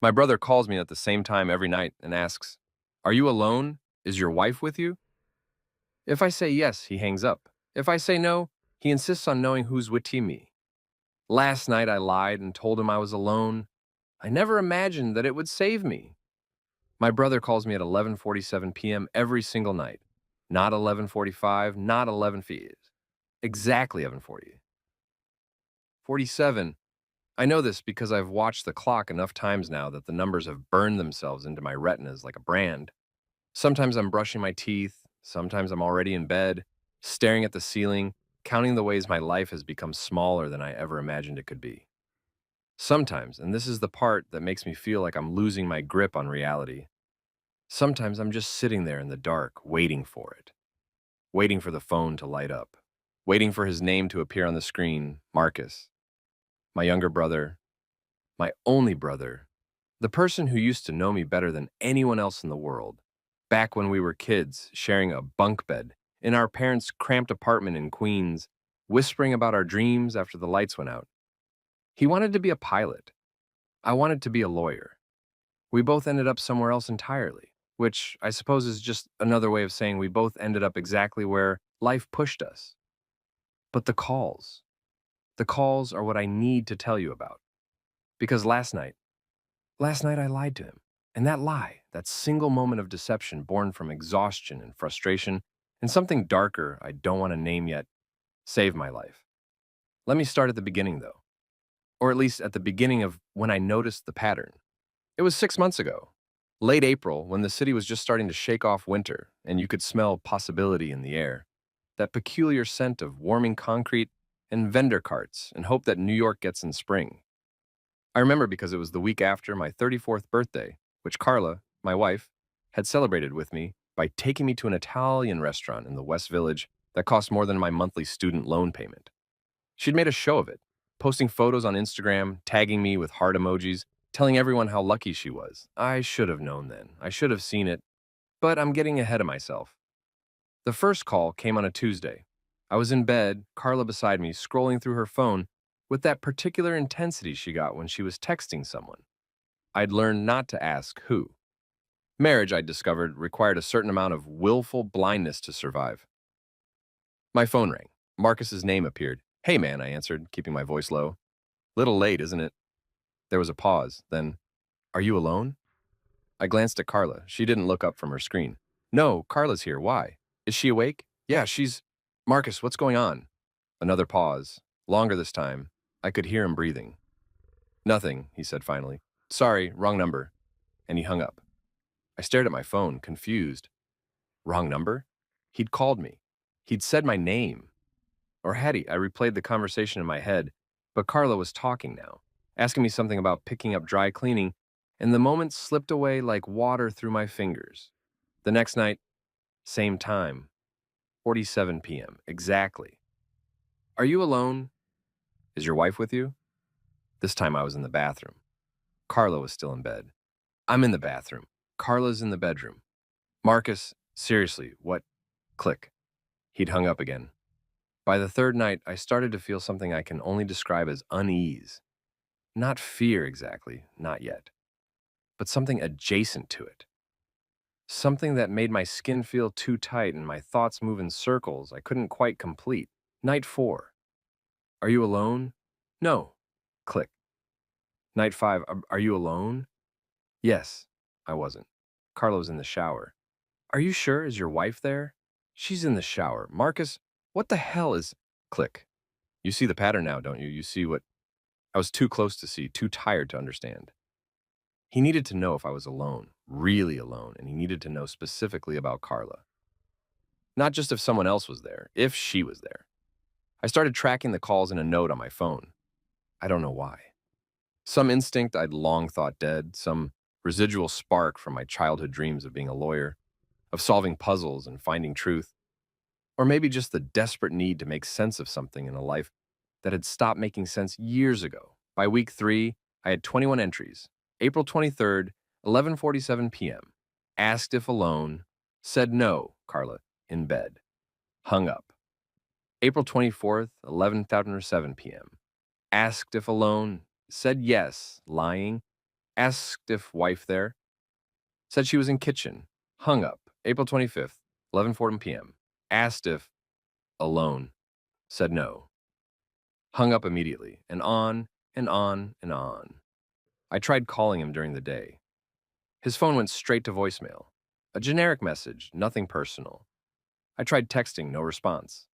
My brother calls me at the same time every night and asks, "Are you alone? Is your wife with you?" If I say yes, he hangs up. If I say no, he insists on knowing who's with me. Last night I lied and told him I was alone. I never imagined that it would save me. My brother calls me at 11:47 p.m. every single night. Not 11:45, not 11 exactly 11:40. 47. I know this because I've watched the clock enough times now that the numbers have burned themselves into my retinas like a brand. Sometimes I'm brushing my teeth, sometimes I'm already in bed, staring at the ceiling, counting the ways my life has become smaller than I ever imagined it could be. Sometimes, and this is the part that makes me feel like I'm losing my grip on reality, sometimes I'm just sitting there in the dark, waiting for it, waiting for the phone to light up, waiting for his name to appear on the screen, Marcus, my younger brother, my only brother, the person who used to know me better than anyone else in the world, back when we were kids, sharing a bunk bed in our parents' cramped apartment in Queens, whispering about our dreams after the lights went out. He wanted to be a pilot. I wanted to be a lawyer. We both ended up somewhere else entirely, which I suppose is just another way of saying we both ended up exactly where life pushed us. But the calls are what I need to tell you about. Because last night I lied to him. And that lie, that single moment of deception born from exhaustion and frustration, and something darker I don't want to name yet, saved my life. Let me start at the beginning, though, or at least at the beginning of when I noticed the pattern. It was 6 months ago, late April, when the city was just starting to shake off winter and you could smell possibility in the air. That peculiar scent of warming concrete and vendor carts and hope that New York gets in spring. I remember because it was the week after my 34th birthday, which Carla, my wife, had celebrated with me by taking me to an Italian restaurant in the West Village that cost more than my monthly student loan payment. She'd made a show of it, posting photos on Instagram, tagging me with heart emojis, telling everyone how lucky she was. I should have known then. I should have seen it, but I'm getting ahead of myself. The first call came on a Tuesday. I was in bed, Carla beside me, scrolling through her phone with that particular intensity she got when she was texting someone. I'd learned not to ask who. Marriage, I discovered, required a certain amount of willful blindness to survive. My phone rang. Marcus's name appeared. "Hey, man," I answered, keeping my voice low. "Little late, isn't it?" There was a pause. Then, "Are you alone?" I glanced at Carla. She didn't look up from her screen. "No, Carla's here. Why? Is she awake?" "Yeah, she's—" "Marcus, what's going on?" Another pause. Longer this time. I could hear him breathing. "Nothing," he said finally. "Sorry, wrong number." And he hung up. I stared at my phone, confused. Wrong number? He'd called me. He'd said my name. Or had he? I replayed the conversation in my head, but Carla was talking now, asking me something about picking up dry cleaning, and the moment slipped away like water through my fingers. The next night, same time, 47 p.m. Exactly. "Are you alone? Is your wife with you?" This time I was in the bathroom. Carla was still in bed. I'm in the bathroom. Carla's in the bedroom. "Marcus, seriously, what?" Click. He'd hung up again. By the third night, I started to feel something I can only describe as unease. Not fear exactly, not yet, but something adjacent to it. Something that made my skin feel too tight and my thoughts move in circles I couldn't quite complete. Night 4. "Are you alone?" "No." Click. Night 5. Are you alone?" "Yes." I wasn't. Carla was in the shower. "Are you sure? Is your wife there?" "She's in the shower." "Marcus, what the hell is—" Click. You see the pattern now, don't you? You see what I was too close to see, too tired to understand. He needed to know if I was alone, really alone, and he needed to know specifically about Carla. Not just if someone else was there, if she was there. I started tracking the calls in a note on my phone. I don't know why. Some instinct I'd long thought dead, some residual spark from my childhood dreams of being a lawyer, of solving puzzles and finding truth, or maybe just the desperate need to make sense of something in a life that had stopped making sense years ago. By week 3, I had 21 entries. April 23rd, 11:47 p.m. Asked if alone. Said no, Carla, in bed. Hung up. April 24th, 11:07 p.m. Asked if alone. Said yes, lying. Asked if wife there. Said she was in kitchen. Hung up. April 25th, 11:40 p.m. Asked if alone. Said no. Hung up immediately. And on and on and on. I tried calling him during the day. His phone went straight to voicemail. A generic message, nothing personal. I tried texting, no response.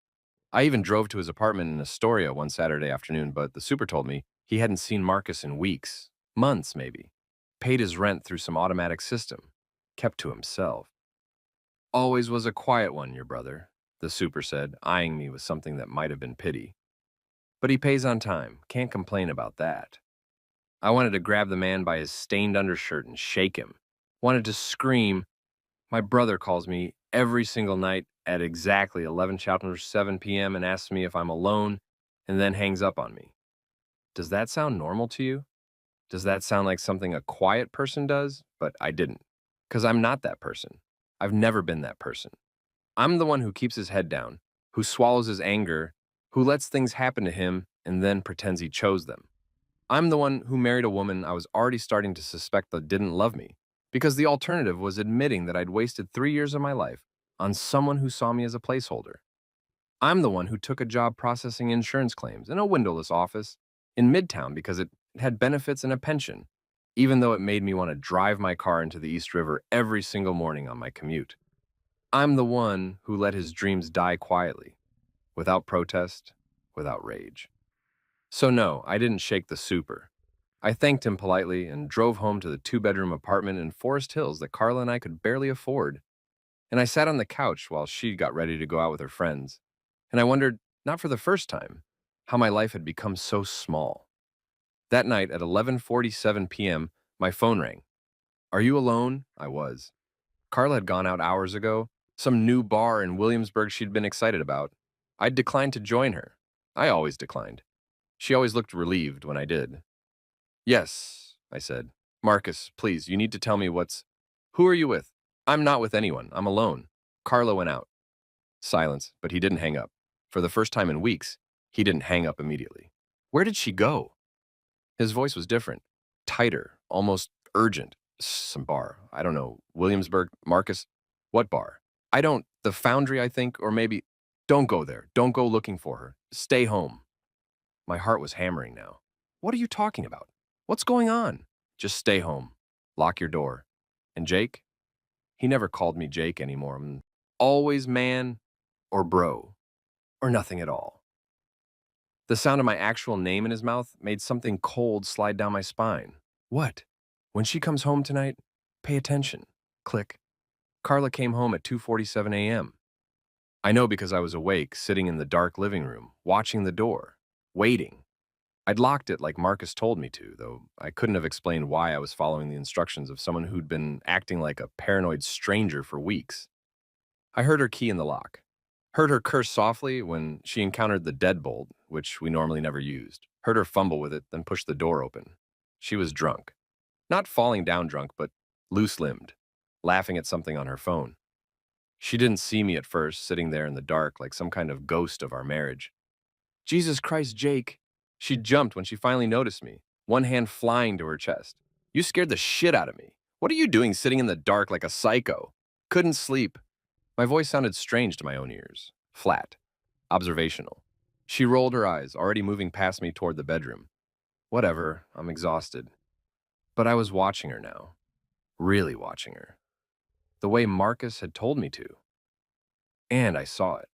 I even drove to his apartment in Astoria one Saturday afternoon, but the super told me he hadn't seen Marcus in weeks, months maybe. Paid his rent through some automatic system. Kept to himself. Always was a quiet one, your brother, the super said, eyeing me with something that might have been pity. But he pays on time. Can't complain about that. I wanted to grab the man by his stained undershirt and shake him. Wanted to scream. My brother calls me every single night at exactly 11:7 p.m. and asks me if I'm alone and then hangs up on me. Does that sound normal to you? Does that sound like something a quiet person does? But I didn't. Because I'm not that person. I've never been that person. I'm the one who keeps his head down, who swallows his anger, who lets things happen to him and then pretends he chose them. I'm the one who married a woman I was already starting to suspect that didn't love me, because the alternative was admitting that I'd wasted 3 years of my life on someone who saw me as a placeholder. I'm the one who took a job processing insurance claims in a windowless office in Midtown because it had benefits and a pension, even though it made me want to drive my car into the East River every single morning on my commute. I'm the one who let his dreams die quietly, without protest, without rage. So no, I didn't shake the super. I thanked him politely and drove home to the two-bedroom apartment in Forest Hills that Carla and I could barely afford. And I sat on the couch while she got ready to go out with her friends. And I wondered, not for the first time, how my life had become so small. That night at 11:47 p.m., my phone rang. Are you alone? I was. Carla had gone out hours ago, some new bar in Williamsburg she'd been excited about. I'd declined to join her. I always declined. She always looked relieved when I did. Yes, I said. Marcus, please, you need to tell me what's... Who are you with? I'm not with anyone. I'm alone. Carla went out. Silence, but he didn't hang up. For the first time in weeks, he didn't hang up immediately. Where did she go? His voice was different, tighter, almost urgent. Some bar. I don't know. Williamsburg? Marcus? What bar? I don't... The Foundry, I think, or maybe... Don't go there. Don't go looking for her. Stay home. My heart was hammering now. What are you talking about? What's going on? Just stay home. Lock your door. And Jake? He never called me Jake anymore. Always man or bro or nothing at all. The sound of my actual name in his mouth made something cold slide down my spine. What? When she comes home tonight, pay attention. Click. Carla came home at 2:47 a.m. I know because I was awake, sitting in the dark living room, watching the door, waiting. I'd locked it like Marcus told me to, though I couldn't have explained why I was following the instructions of someone who'd been acting like a paranoid stranger for weeks. I heard her key in the lock. Heard her curse softly when she encountered the deadbolt, which we normally never used. Heard her fumble with it, then push the door open. She was drunk. Not falling down drunk, but loose-limbed, laughing at something on her phone. She didn't see me at first, sitting there in the dark like some kind of ghost of our marriage. Jesus Christ, Jake. She jumped when she finally noticed me, one hand flying to her chest. You scared the shit out of me. What are you doing sitting in the dark like a psycho? Couldn't sleep. My voice sounded strange to my own ears. Flat. Observational. She rolled her eyes, already moving past me toward the bedroom. Whatever, I'm exhausted. But I was watching her now. Really watching her. The way Marcus had told me to. And I saw it.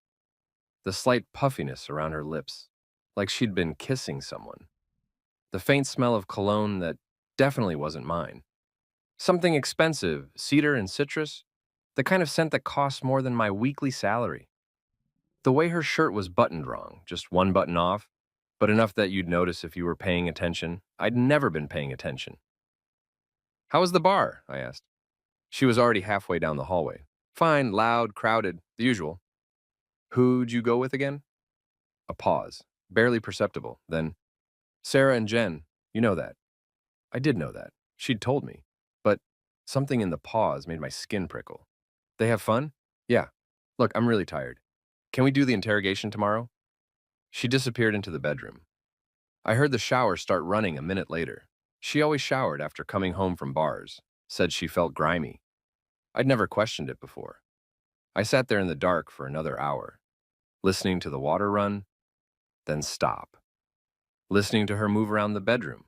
The slight puffiness around her lips, like she'd been kissing someone. The faint smell of cologne that definitely wasn't mine. Something expensive, cedar and citrus, the kind of scent that costs more than my weekly salary. The way her shirt was buttoned wrong, just one button off, but enough that you'd notice if you were paying attention. I'd never been paying attention. How was the bar? I asked. She was already halfway down the hallway. Fine, loud, crowded, the usual. Who'd you go with again? A pause, barely perceptible. Then, Sarah and Jen, you know that. I did know that. She'd told me. But something in the pause made my skin prickle. They have fun? Yeah. Look, I'm really tired. Can we do the interrogation tomorrow? She disappeared into the bedroom. I heard the shower start running a minute later. She always showered after coming home from bars, said she felt grimy. I'd never questioned it before. I sat there in the dark for another hour, listening to the water run, then stop, listening to her move around the bedroom,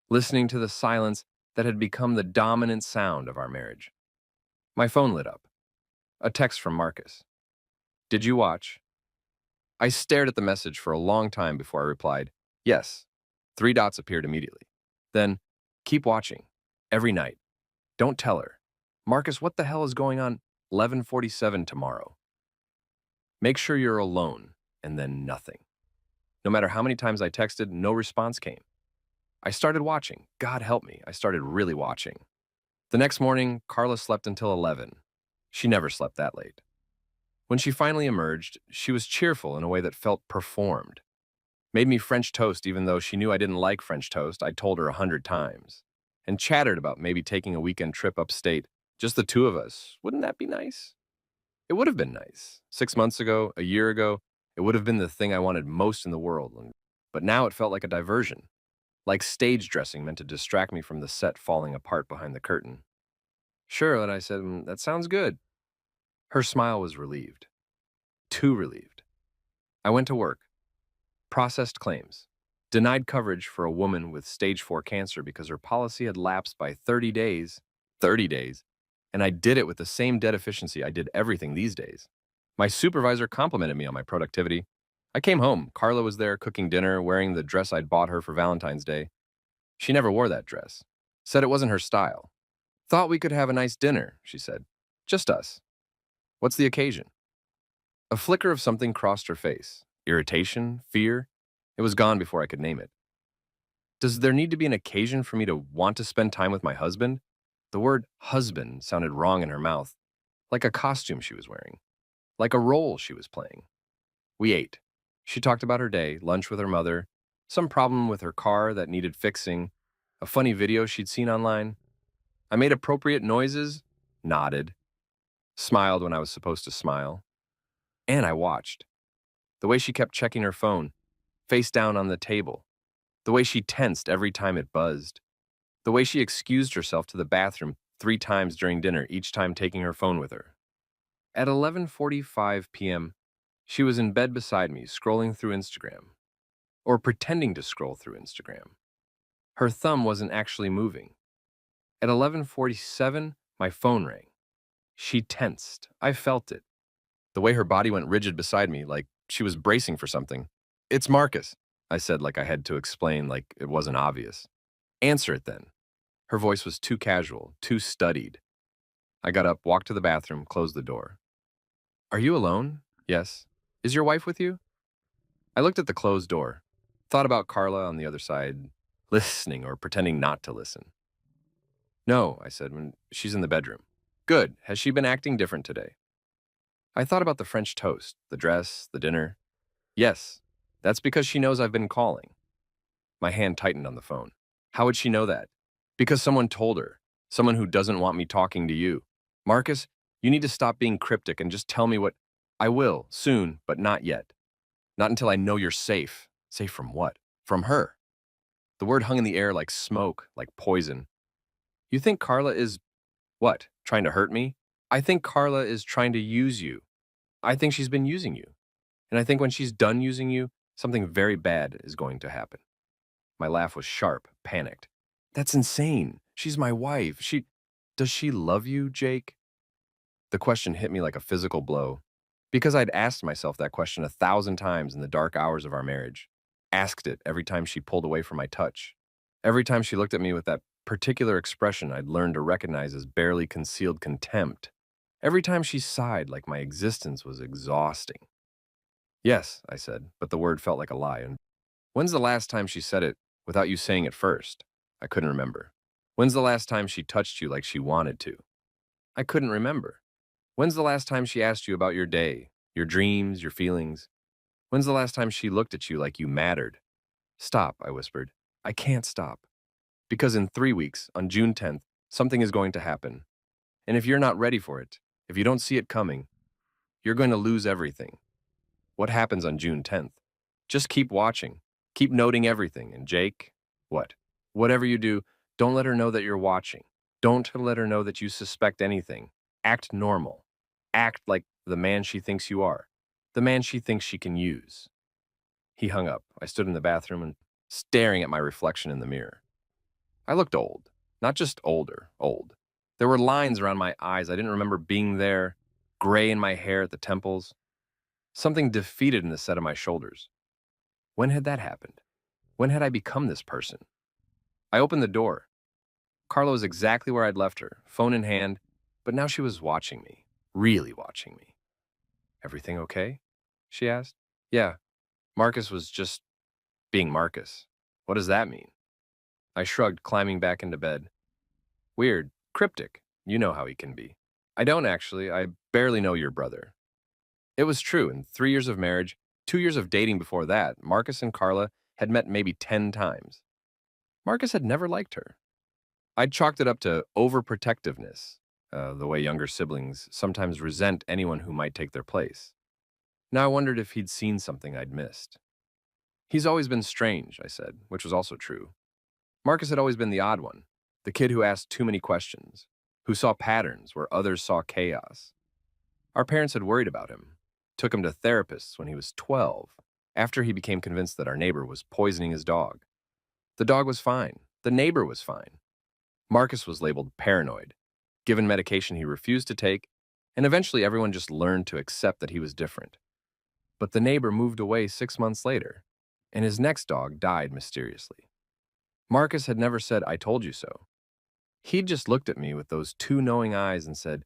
listening to the silence that had become the dominant sound of our marriage. My phone lit up. A text from Marcus. Did you watch? I stared at the message for a long time before I replied, yes. 3 dots appeared immediately. Then, keep watching. Every night. Don't tell her. Marcus, what the hell is going on? 11:47 tomorrow. Make sure you're alone, and then nothing. No matter how many times I texted, no response came. I started watching. God help me, I started really watching. The next morning, Carla slept until 11. She never slept that late. When she finally emerged, she was cheerful in a way that felt performed. Made me French toast even though she knew I didn't like French toast, I'd told her 100 times. And chattered about maybe taking a weekend trip upstate, just the two of us. Wouldn't that be nice? It would have been nice. 6 months ago, a year ago, it would have been the thing I wanted most in the world. But now it felt like a diversion, like stage dressing meant to distract me from the set falling apart behind the curtain. Sure, and I said, that sounds good. Her smile was relieved. Too relieved. I went to work. Processed claims. Denied coverage for a woman with stage 4 cancer because her policy had lapsed by 30 days. 30 days. And I did it with the same dead efficiency I did everything these days. My supervisor complimented me on my productivity. I came home. Carla was there cooking dinner, wearing the dress I'd bought her for Valentine's Day. She never wore that dress. Said it wasn't her style. Thought we could have a nice dinner, she said. Just us. What's the occasion? A flicker of something crossed her face. Irritation? Fear? It was gone before I could name it. Does there need to be an occasion for me to want to spend time with my husband? The word husband sounded wrong in her mouth, like a costume she was wearing, like a role she was playing. We ate. She talked about her day, lunch with her mother, some problem with her car that needed fixing, a funny video she'd seen online. I made appropriate noises, nodded, smiled when I was supposed to smile, and I watched. The way she kept checking her phone, face down on the table, the way she tensed every time it buzzed, the way she excused herself to the bathroom 3 times during dinner, each time taking her phone with her. At 11:45 p.m., she was in bed beside me, scrolling through Instagram, or pretending to scroll through Instagram. Her thumb wasn't actually moving. At 11:47, my phone rang. She tensed. I felt it. The way her body went rigid beside me, like she was bracing for something. It's Marcus, I said like I had to explain like it wasn't obvious. Answer it then. Her voice was too casual, too studied. I got up, walked to the bathroom, closed the door. Are you alone? Yes. Is your wife with you? I looked at the closed door, thought about Carla on the other side, listening or pretending not to listen. No, I said when she's in the bedroom. Good. Has she been acting different today? I thought about the French toast, the dress, the dinner. Yes, that's because she knows I've been calling. My hand tightened on the phone. How would she know that? Because someone told her. Someone who doesn't want me talking to you. Marcus, you need to stop being cryptic and just tell me what... I will, soon, but not yet. Not until I know you're safe. Safe from what? From her. The word hung in the air like smoke, like poison. You think Carla is... what? Trying to hurt me? I think Carla is trying to use you. I think she's been using you. And I think when she's done using you, something very bad is going to happen. My laugh was sharp, panicked. That's insane. She's my wife. Does she love you, Jake? The question hit me like a physical blow. Because I'd asked myself that question 1,000 times in the dark hours of our marriage. Asked it every time she pulled away from my touch. Every time she looked at me with that particular expression I'd learned to recognize as barely concealed contempt. Every time she sighed like my existence was exhausting. Yes, I said, but the word felt like a lie. And when's the last time she said it without you saying it first? I couldn't remember. When's the last time she touched you like she wanted to? I couldn't remember. When's the last time she asked you about your day, your dreams, your feelings? When's the last time she looked at you like you mattered? Stop, I whispered. I can't stop. Because in 3 weeks, on June 10th, something is going to happen. And if you're not ready for it, if you don't see it coming, you're going to lose everything. What happens on June 10th? Just keep watching. Keep noting everything. And Jake, what? Whatever you do, Don't let her know that you're watching. Don't let her know that you suspect anything. Act normal. Act like the man she thinks you are, the man she thinks she can use. He hung up. I stood in the bathroom and staring at my reflection in the mirror. I looked old, not just older, old. There were lines around my eyes. I didn't remember being there, gray in my hair at the temples, something defeated in the set of my shoulders. When had that happened? When had I become this person? I opened the door. Carla was exactly where I'd left her, phone in hand, but now she was watching me, really watching me. Everything okay? She asked. Yeah, Marcus was just being Marcus. What does that mean? I shrugged, climbing back into bed. Weird, cryptic. You know how he can be. I don't actually. I barely know your brother. It was true. In 3 years of marriage, 2 years of dating before that, Marcus and Carla had met maybe 10 times. Marcus had never liked her. I'd chalked it up to overprotectiveness, the way younger siblings sometimes resent anyone who might take their place. Now I wondered if he'd seen something I'd missed. He's always been strange, I said, which was also true. Marcus had always been the odd one, the kid who asked too many questions, who saw patterns where others saw chaos. Our parents had worried about him, took him to therapists when he was 12, after he became convinced that our neighbor was poisoning his dog. The dog was fine. The neighbor was fine. Marcus was labeled paranoid, given medication he refused to take, and eventually everyone just learned to accept that he was different. But the neighbor moved away 6 months later, and his next dog died mysteriously. Marcus had never said, "I told you so." He'd just looked at me with those two knowing eyes and said,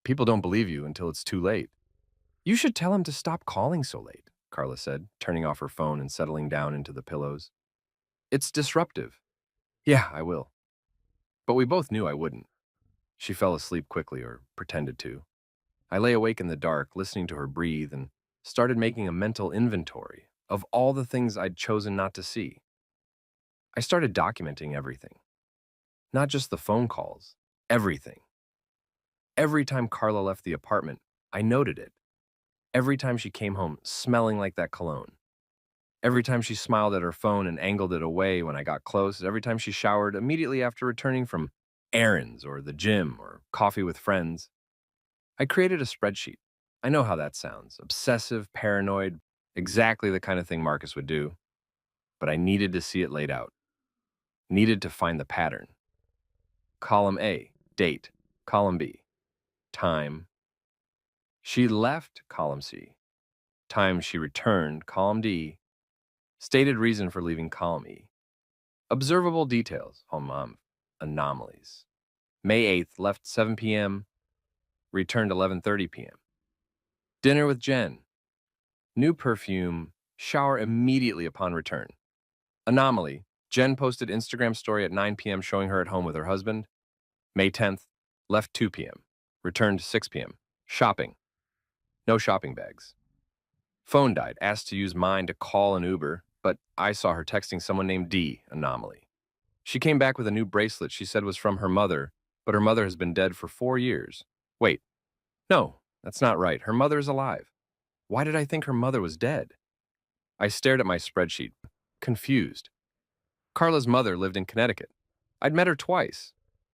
"People don't believe you until it's too late." You should tell him to stop calling so late, Carla said, turning off her phone and settling down into the pillows. It's disruptive. Yeah, I will. But we both knew I wouldn't. She fell asleep quickly, or pretended to. I lay awake in the dark, listening to her breathe, and started making a mental inventory of all the things I'd chosen not to see. I started documenting everything. Not just the phone calls, everything. Every time Carla left the apartment, I noted it. Every time she came home smelling like that cologne. Every time she smiled at her phone and angled it away when I got close. Every time she showered immediately after returning from errands or the gym or coffee with friends. I created a spreadsheet. I know how that sounds. Obsessive, paranoid, exactly the kind of thing Marcus would do. But I needed to see it laid out. Needed to find the pattern. Column A, date. Column B, time. She left, column C. Time she returned, column D. Stated reason for leaving, column E. Observable details, anomalies. May 8th, left 7 p.m., returned 11:30 p.m. Dinner with Jen. New perfume, shower immediately upon return. Anomaly, Jen posted Instagram story at 9 p.m. showing her at home with her husband. May 10th, left 2 p.m., returned 6 p.m. Shopping. No shopping bags. Phone died, asked to use mine to call an Uber, but I saw her texting someone named D, anomaly. She came back with a new bracelet she said was from her mother, but her mother has been dead for 4 years. Wait, no, that's not right. Her mother is alive. Why did I think her mother was dead? I stared at my spreadsheet, confused. Carla's mother lived in Connecticut. I'd met her twice.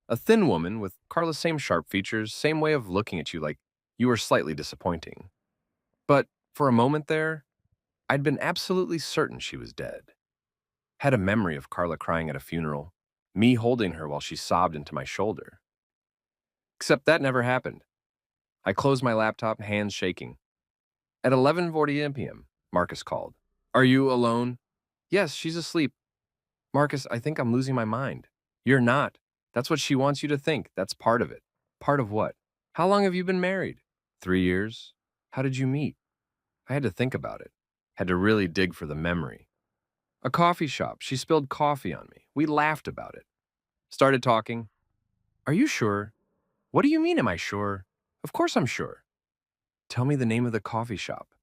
A thin woman with Carla's same sharp features, same way of looking at you like you were slightly disappointing. But for a moment there, I'd been absolutely certain she was dead. Had a memory of Carla crying at a funeral, me holding her while she sobbed into my shoulder. Except that never happened. I closed my laptop, hands shaking. At 11:40 p.m., Marcus called. Are you alone? Yes, she's asleep. Marcus, I think I'm losing my mind. You're not. That's what she wants you to think. That's part of it. Part of what? How long have you been married? 3 years. How did you meet? I had to think about it. Had to really dig for the memory. A coffee shop. She spilled coffee on me. We laughed about it. Started talking. Are you sure? What do you mean, am I sure? Of course I'm sure. Tell me the name of the coffee shop.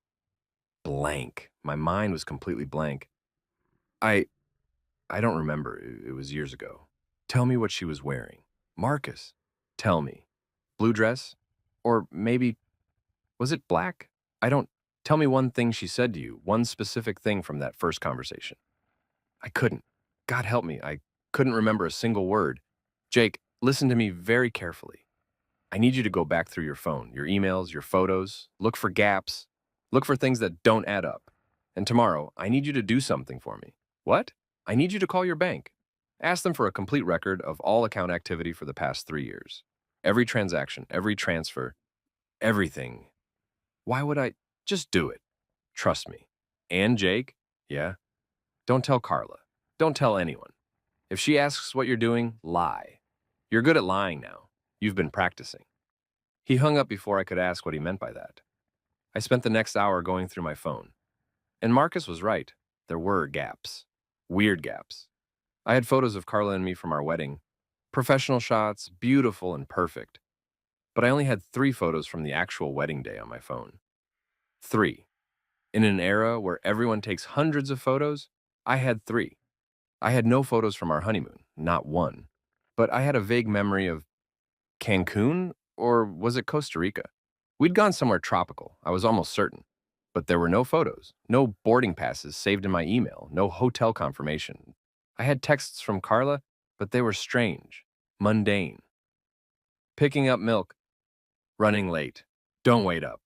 Blank. My mind was completely blank. I I don't remember. It was years ago. Tell me what she was wearing. Marcus, tell me. Blue dress? Or maybe, was it black? I don't, tell me one thing she said to you, one specific thing from that first conversation. I couldn't. God help me, couldn't remember a single word. Jake, listen to me very carefully. I need you to go back through your phone, your emails, your photos, look for gaps, look for things that don't add up. And tomorrow, I need you to do something for me. What? I need you to call your bank. Ask them for a complete record of all account activity for the past 3 years. Every transaction, every transfer, everything. Why would I? Just do it. Trust me. And Jake? Yeah? Don't tell Carla. Don't tell anyone. If she asks what you're doing, lie. You're good at lying now. You've been practicing. He hung up before I could ask what he meant by that. I spent the next hour going through my phone. And Marcus was right. There were gaps. Weird gaps. I had photos of Carla and me from our wedding. Professional shots, beautiful and perfect. But I only had 3 photos from the actual wedding day on my phone. 3. In an era where everyone takes hundreds of photos, I had 3. I had no photos from our honeymoon, not one. But I had a vague memory of Cancun, or was it Costa Rica? We'd gone somewhere tropical, I was almost certain. But there were no photos, no boarding passes saved in my email, no hotel confirmation. I had texts from Carla, but they were strange, mundane. Picking up milk, running late, don't wait up.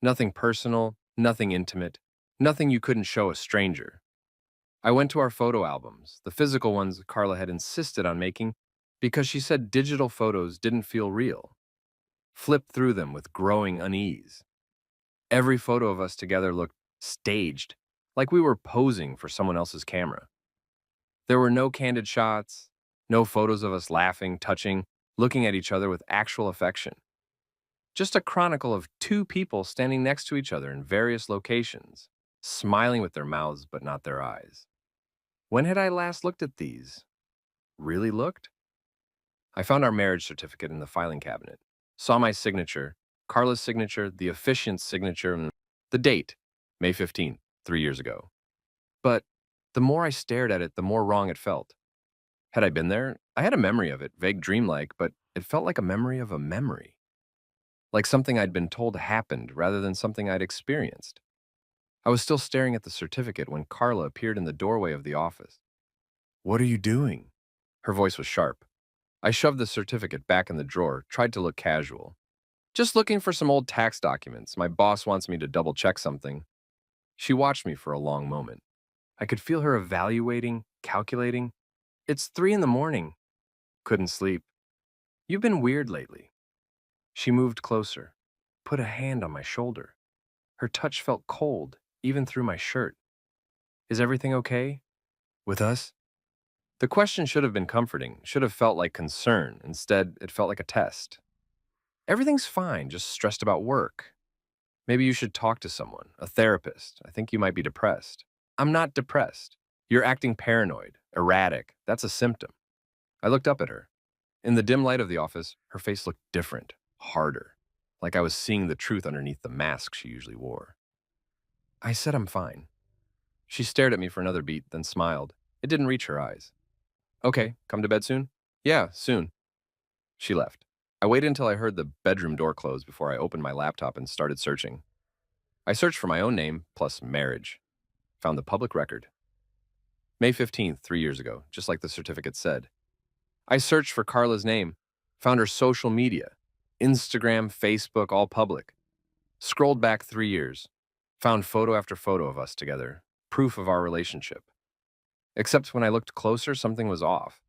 Nothing personal, nothing intimate, nothing you couldn't show a stranger. I went to our photo albums, the physical ones Carla had insisted on making because she said digital photos didn't feel real. Flipped through them with growing unease. Every photo of us together looked staged, like we were posing for someone else's camera. There were no candid shots, no photos of us laughing, touching, looking at each other with actual affection. Just a chronicle of 2 people standing next to each other in various locations, smiling with their mouths but not their eyes. When had I last looked at these? Really looked? I found our marriage certificate in the filing cabinet, saw my signature, Carla's signature, the officiant's signature, and the date, May 15th, 3 years ago. But the more I stared at it, the more wrong it felt. Had I been there? I had a memory of it, vague dreamlike, but it felt like a memory of a memory. Like something I'd been told happened rather than something I'd experienced. I was still staring at the certificate when Carla appeared in the doorway of the office. What are you doing? Her voice was sharp. I shoved the certificate back in the drawer, tried to look casual. Just looking for some old tax documents. My boss wants me to double check something. She watched me for a long moment. I could feel her evaluating, calculating. It's 3 in the morning. Couldn't sleep. You've been weird lately. She moved closer, put a hand on my shoulder. Her touch felt cold, even through my shirt. Is everything okay? With us? The question should have been comforting, should have felt like concern. Instead, it felt like a test. Everything's fine, just stressed about work. Maybe you should talk to someone, a therapist. I think you might be depressed. I'm not depressed. You're acting paranoid, erratic. That's a symptom. I looked up at her. In the dim light of the office, her face looked different, harder, like I was seeing the truth underneath the mask she usually wore. I said I'm fine. She stared at me for another beat, then smiled. It didn't reach her eyes. Okay, come to bed soon? Yeah, soon. She left. I waited until I heard the bedroom door close before I opened my laptop and started searching. I searched for my own name, plus marriage. Found the public record. May 15th, 3 years ago, just like the certificate said. I searched for Carla's name, found her social media, Instagram, Facebook, all public. Scrolled back 3 years, found photo after photo of us together, proof of our relationship. Except when I looked closer, something was off.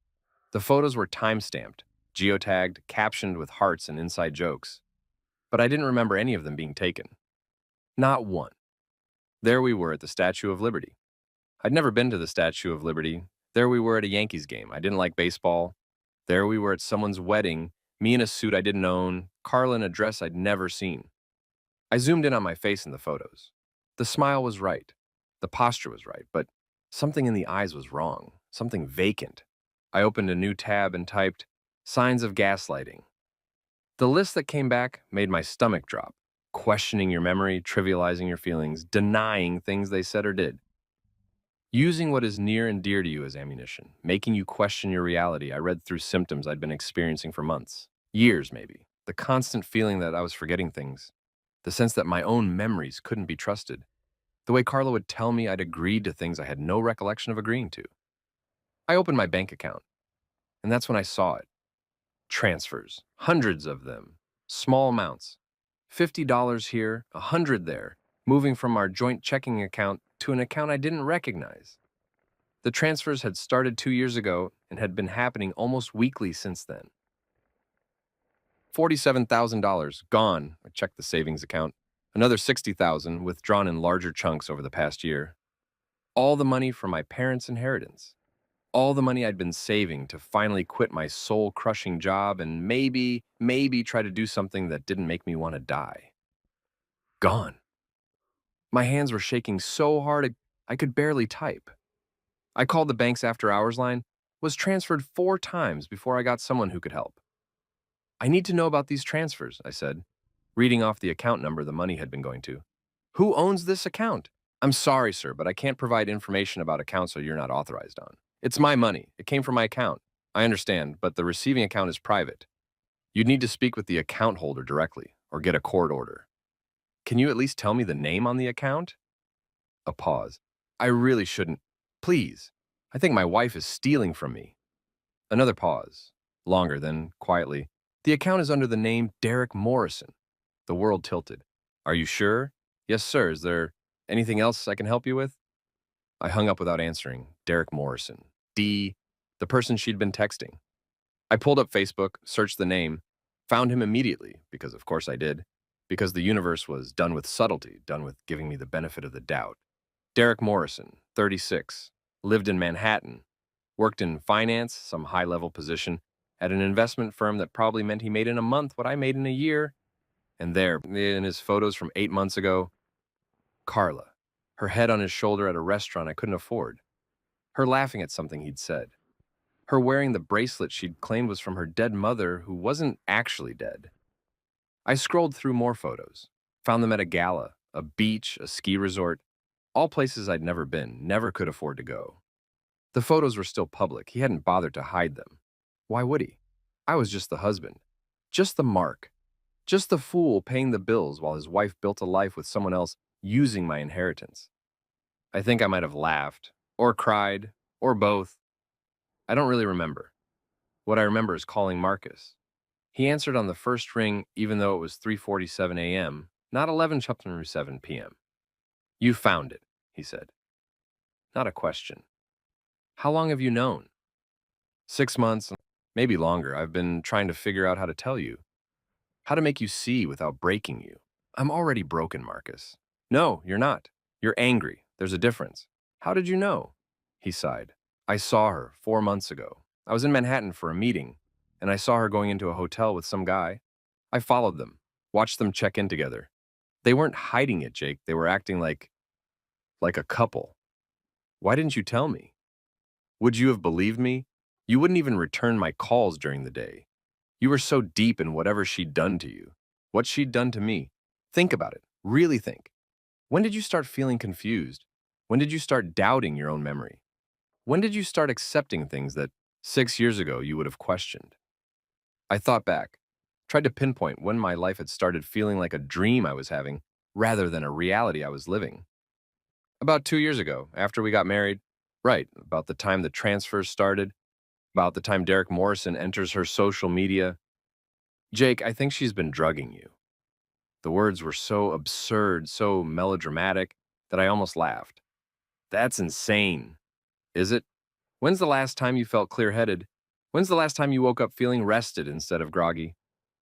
The photos were time-stamped, geotagged, captioned with hearts and inside jokes. But I didn't remember any of them being taken. Not one. There we were at the Statue of Liberty. I'd never been to the Statue of Liberty. There we were at a Yankees game. I didn't like baseball. There we were at someone's wedding, me in a suit I didn't own, Carla in a dress I'd never seen. I zoomed in on my face in the photos. The smile was right. The posture was right, but something in the eyes was wrong, something vacant. I opened a new tab and typed, signs of gaslighting. The list that came back made my stomach drop, questioning your memory, trivializing your feelings, denying things they said or did. Using what is near and dear to you as ammunition, making you question your reality. I read through symptoms I'd been experiencing for months, years maybe. The constant feeling that I was forgetting things, the sense that my own memories couldn't be trusted, the way Carla would tell me I'd agreed to things I had no recollection of agreeing to. I opened my bank account, and that's when I saw it. Transfers, hundreds of them, small amounts. $50 here, 100 there, moving from our joint checking account to an account I didn't recognize. The transfers had started 2 years ago and had been happening almost weekly since then. $47,000 gone. I checked the savings account. Another 60,000 withdrawn in larger chunks over the past year. All the money from my parents' inheritance. All the money I'd been saving to finally quit my soul-crushing job and maybe try to do something that didn't make me want to die. Gone. My hands were shaking so hard I could barely type. I called the bank's after-hours line, was transferred 4 times before I got someone who could help. I need to know about these transfers, I said, reading off the account number the money had been going to. Who owns this account? I'm sorry, sir, but I can't provide information about accounts you're not authorized on. It's my money. It came from my account. I understand, but the receiving account is private. You'd need to speak with the account holder directly or get a court order. Can you at least tell me the name on the account? A pause. I really shouldn't. Please. I think my wife is stealing from me. Another pause. Longer, then quietly. The account is under the name Derek Morrison. The world tilted. Are you sure? Yes, sir. Is there anything else I can help you with? I hung up without answering. Derek Morrison. The person she'd been texting. I pulled up Facebook, searched the name, found him immediately, because of course I did, because the universe was done with subtlety, done with giving me the benefit of the doubt. Derek Morrison, 36, lived in Manhattan, worked in finance, some high-level position, at an investment firm that probably meant he made in a month what I made in a year. And there, in his photos from 8 months ago, Carla, her head on his shoulder at a restaurant I couldn't afford, her laughing at something he'd said, her wearing the bracelet she'd claimed was from her dead mother who wasn't actually dead. I scrolled through more photos, found them at a gala, a beach, a ski resort, all places I'd never been, never could afford to go. The photos were still public. He hadn't bothered to hide them. Why would he? I was just the husband, just the mark, just the fool paying the bills while his wife built a life with someone else using my inheritance. I think I might have laughed, or cried, or both. I don't really remember. What I remember is calling Marcus. He answered on the first ring even though it was 3:47 a.m., not 11:07 p.m. You found it, he said. Not a question. How long have you known? 6 months, maybe longer. I've been trying to figure out how to tell you. How to make you see without breaking you. I'm already broken, Marcus. No, you're not. You're angry. There's a difference. How did you know? He sighed. I saw her 4 months ago. I was in Manhattan for a meeting, and I saw her going into a hotel with some guy. I followed them, watched them check in together. They weren't hiding it, Jake. They were acting like a couple. Why didn't you tell me? Would you have believed me? You wouldn't even return my calls during the day. You were so deep in whatever she'd done to you, what she'd done to me. Think about it. Really think. When did you start feeling confused? When did you start doubting your own memory? When did you start accepting things that 6 years ago you would have questioned? I thought back, tried to pinpoint when my life had started feeling like a dream I was having rather than a reality I was living. About 2 years ago, after we got married, right, about the time the transfers started, about the time Derek Morrison enters her social media. Jake, I think she's been drugging you. The words were so absurd, so melodramatic, that I almost laughed. That's insane. Is it? When's the last time you felt clear-headed? When's the last time you woke up feeling rested instead of groggy?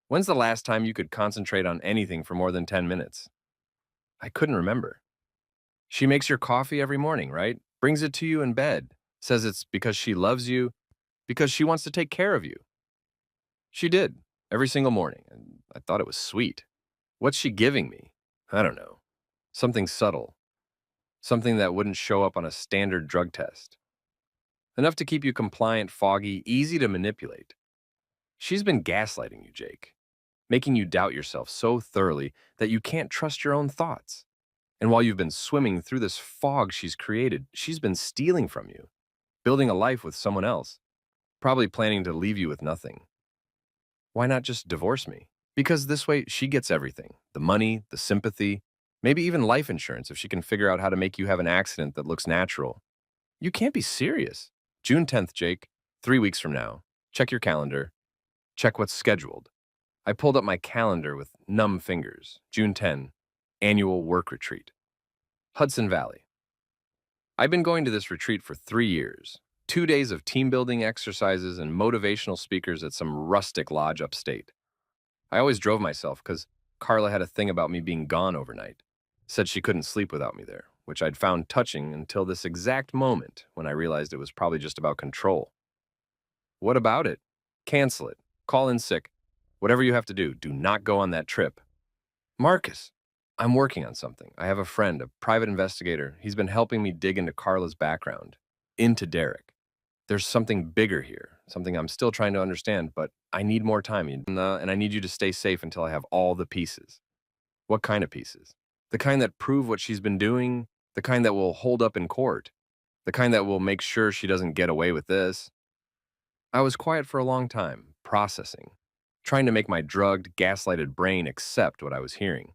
When's the last time you could concentrate on anything for more than 10 minutes? I couldn't remember. She makes your coffee every morning, right? Brings it to you in bed. Says it's because she loves you, because she wants to take care of you. She did, every single morning, and I thought it was sweet. What's she giving me? I don't know. Something subtle. Something that wouldn't show up on a standard drug test. Enough to keep you compliant, foggy, easy to manipulate. She's been gaslighting you, Jake. Making you doubt yourself so thoroughly that you can't trust your own thoughts. And while you've been swimming through this fog she's created, she's been stealing from you, building a life with someone else, probably planning to leave you with nothing. Why not just divorce me? Because this way she gets everything, the money, the sympathy, maybe even life insurance if she can figure out how to make you have an accident that looks natural. You can't be serious. June 10th, Jake. 3 weeks from now. Check your calendar. Check what's scheduled. I pulled up my calendar with numb fingers. June 10, annual work retreat. Hudson Valley. I've been going to this retreat for 3 years. 2 days of team building exercises and motivational speakers at some rustic lodge upstate. I always drove myself because Carla had a thing about me being gone overnight. Said she couldn't sleep without me there, which I'd found touching until this exact moment when I realized it was probably just about control. What about it? Cancel it. Call in sick. Whatever you have to do, do not go on that trip. Marcus, I'm working on something. I have a friend, a private investigator. He's been helping me dig into Carla's background, into Derek. There's something bigger here, something I'm still trying to understand, but I need more time, and I need you to stay safe until I have all the pieces. What kind of pieces? The kind that prove what she's been doing, the kind that will hold up in court, the kind that will make sure she doesn't get away with this. I was quiet for a long time, processing, trying to make my drugged, gaslighted brain accept what I was hearing.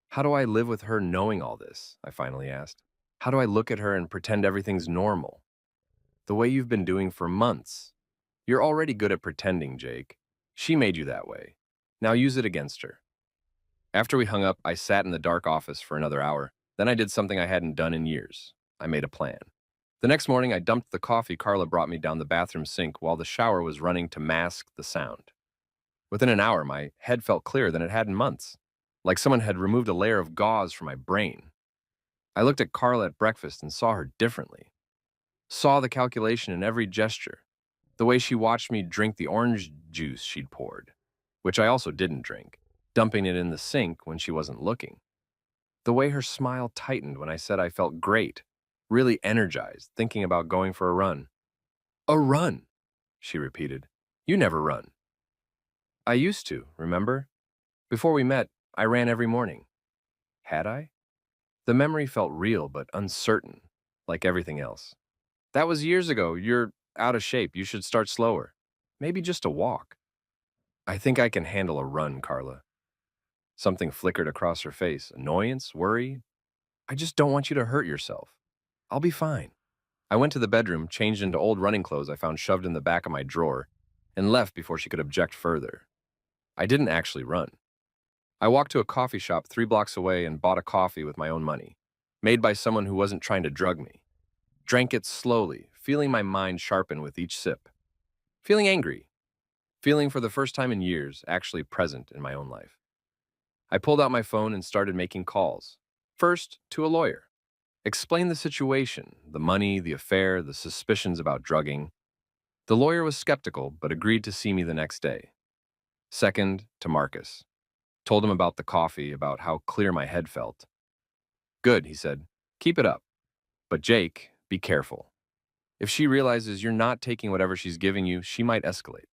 How do I live with her knowing all this? I finally asked. How do I look at her and pretend everything's normal? The way you've been doing for months. You're already good at pretending, Jake. She made you that way. Now use it against her. After we hung up, I sat in the dark office for another hour. Then I did something I hadn't done in years. I made a plan. The next morning, I dumped the coffee Carla brought me down the bathroom sink while the shower was running to mask the sound. Within an hour, my head felt clearer than it had in months, like someone had removed a layer of gauze from my brain. I looked at Carla at breakfast and saw her differently. Saw the calculation in every gesture, the way she watched me drink the orange juice she'd poured, which I also didn't drink, dumping it in the sink when she wasn't looking. The way her smile tightened when I said I felt great, really energized, thinking about going for a run. A run, she repeated. You never run. I used to, remember? Before we met, I ran every morning. Had I? The memory felt real but uncertain, like everything else. That was years ago. You're out of shape. You should start slower. Maybe just a walk. I think I can handle a run, Carla. Something flickered across her face. Annoyance? Worry? I just don't want you to hurt yourself. I'll be fine. I went to the bedroom, changed into old running clothes I found shoved in the back of my drawer, and left before she could object further. I didn't actually run. I walked to a coffee shop 3 blocks away and bought a coffee with my own money, made by someone who wasn't trying to drug me. Drank it slowly, feeling my mind sharpen with each sip. Feeling angry. Feeling for the first time in years actually present in my own life. I pulled out my phone and started making calls. First, to a lawyer. Explained the situation, the money, the affair, the suspicions about drugging. The lawyer was skeptical, but agreed to see me the next day. Second, to Marcus. Told him about the coffee, about how clear my head felt. Good, he said. Keep it up. But Jake, be careful. If she realizes you're not taking whatever she's giving you, she might escalate.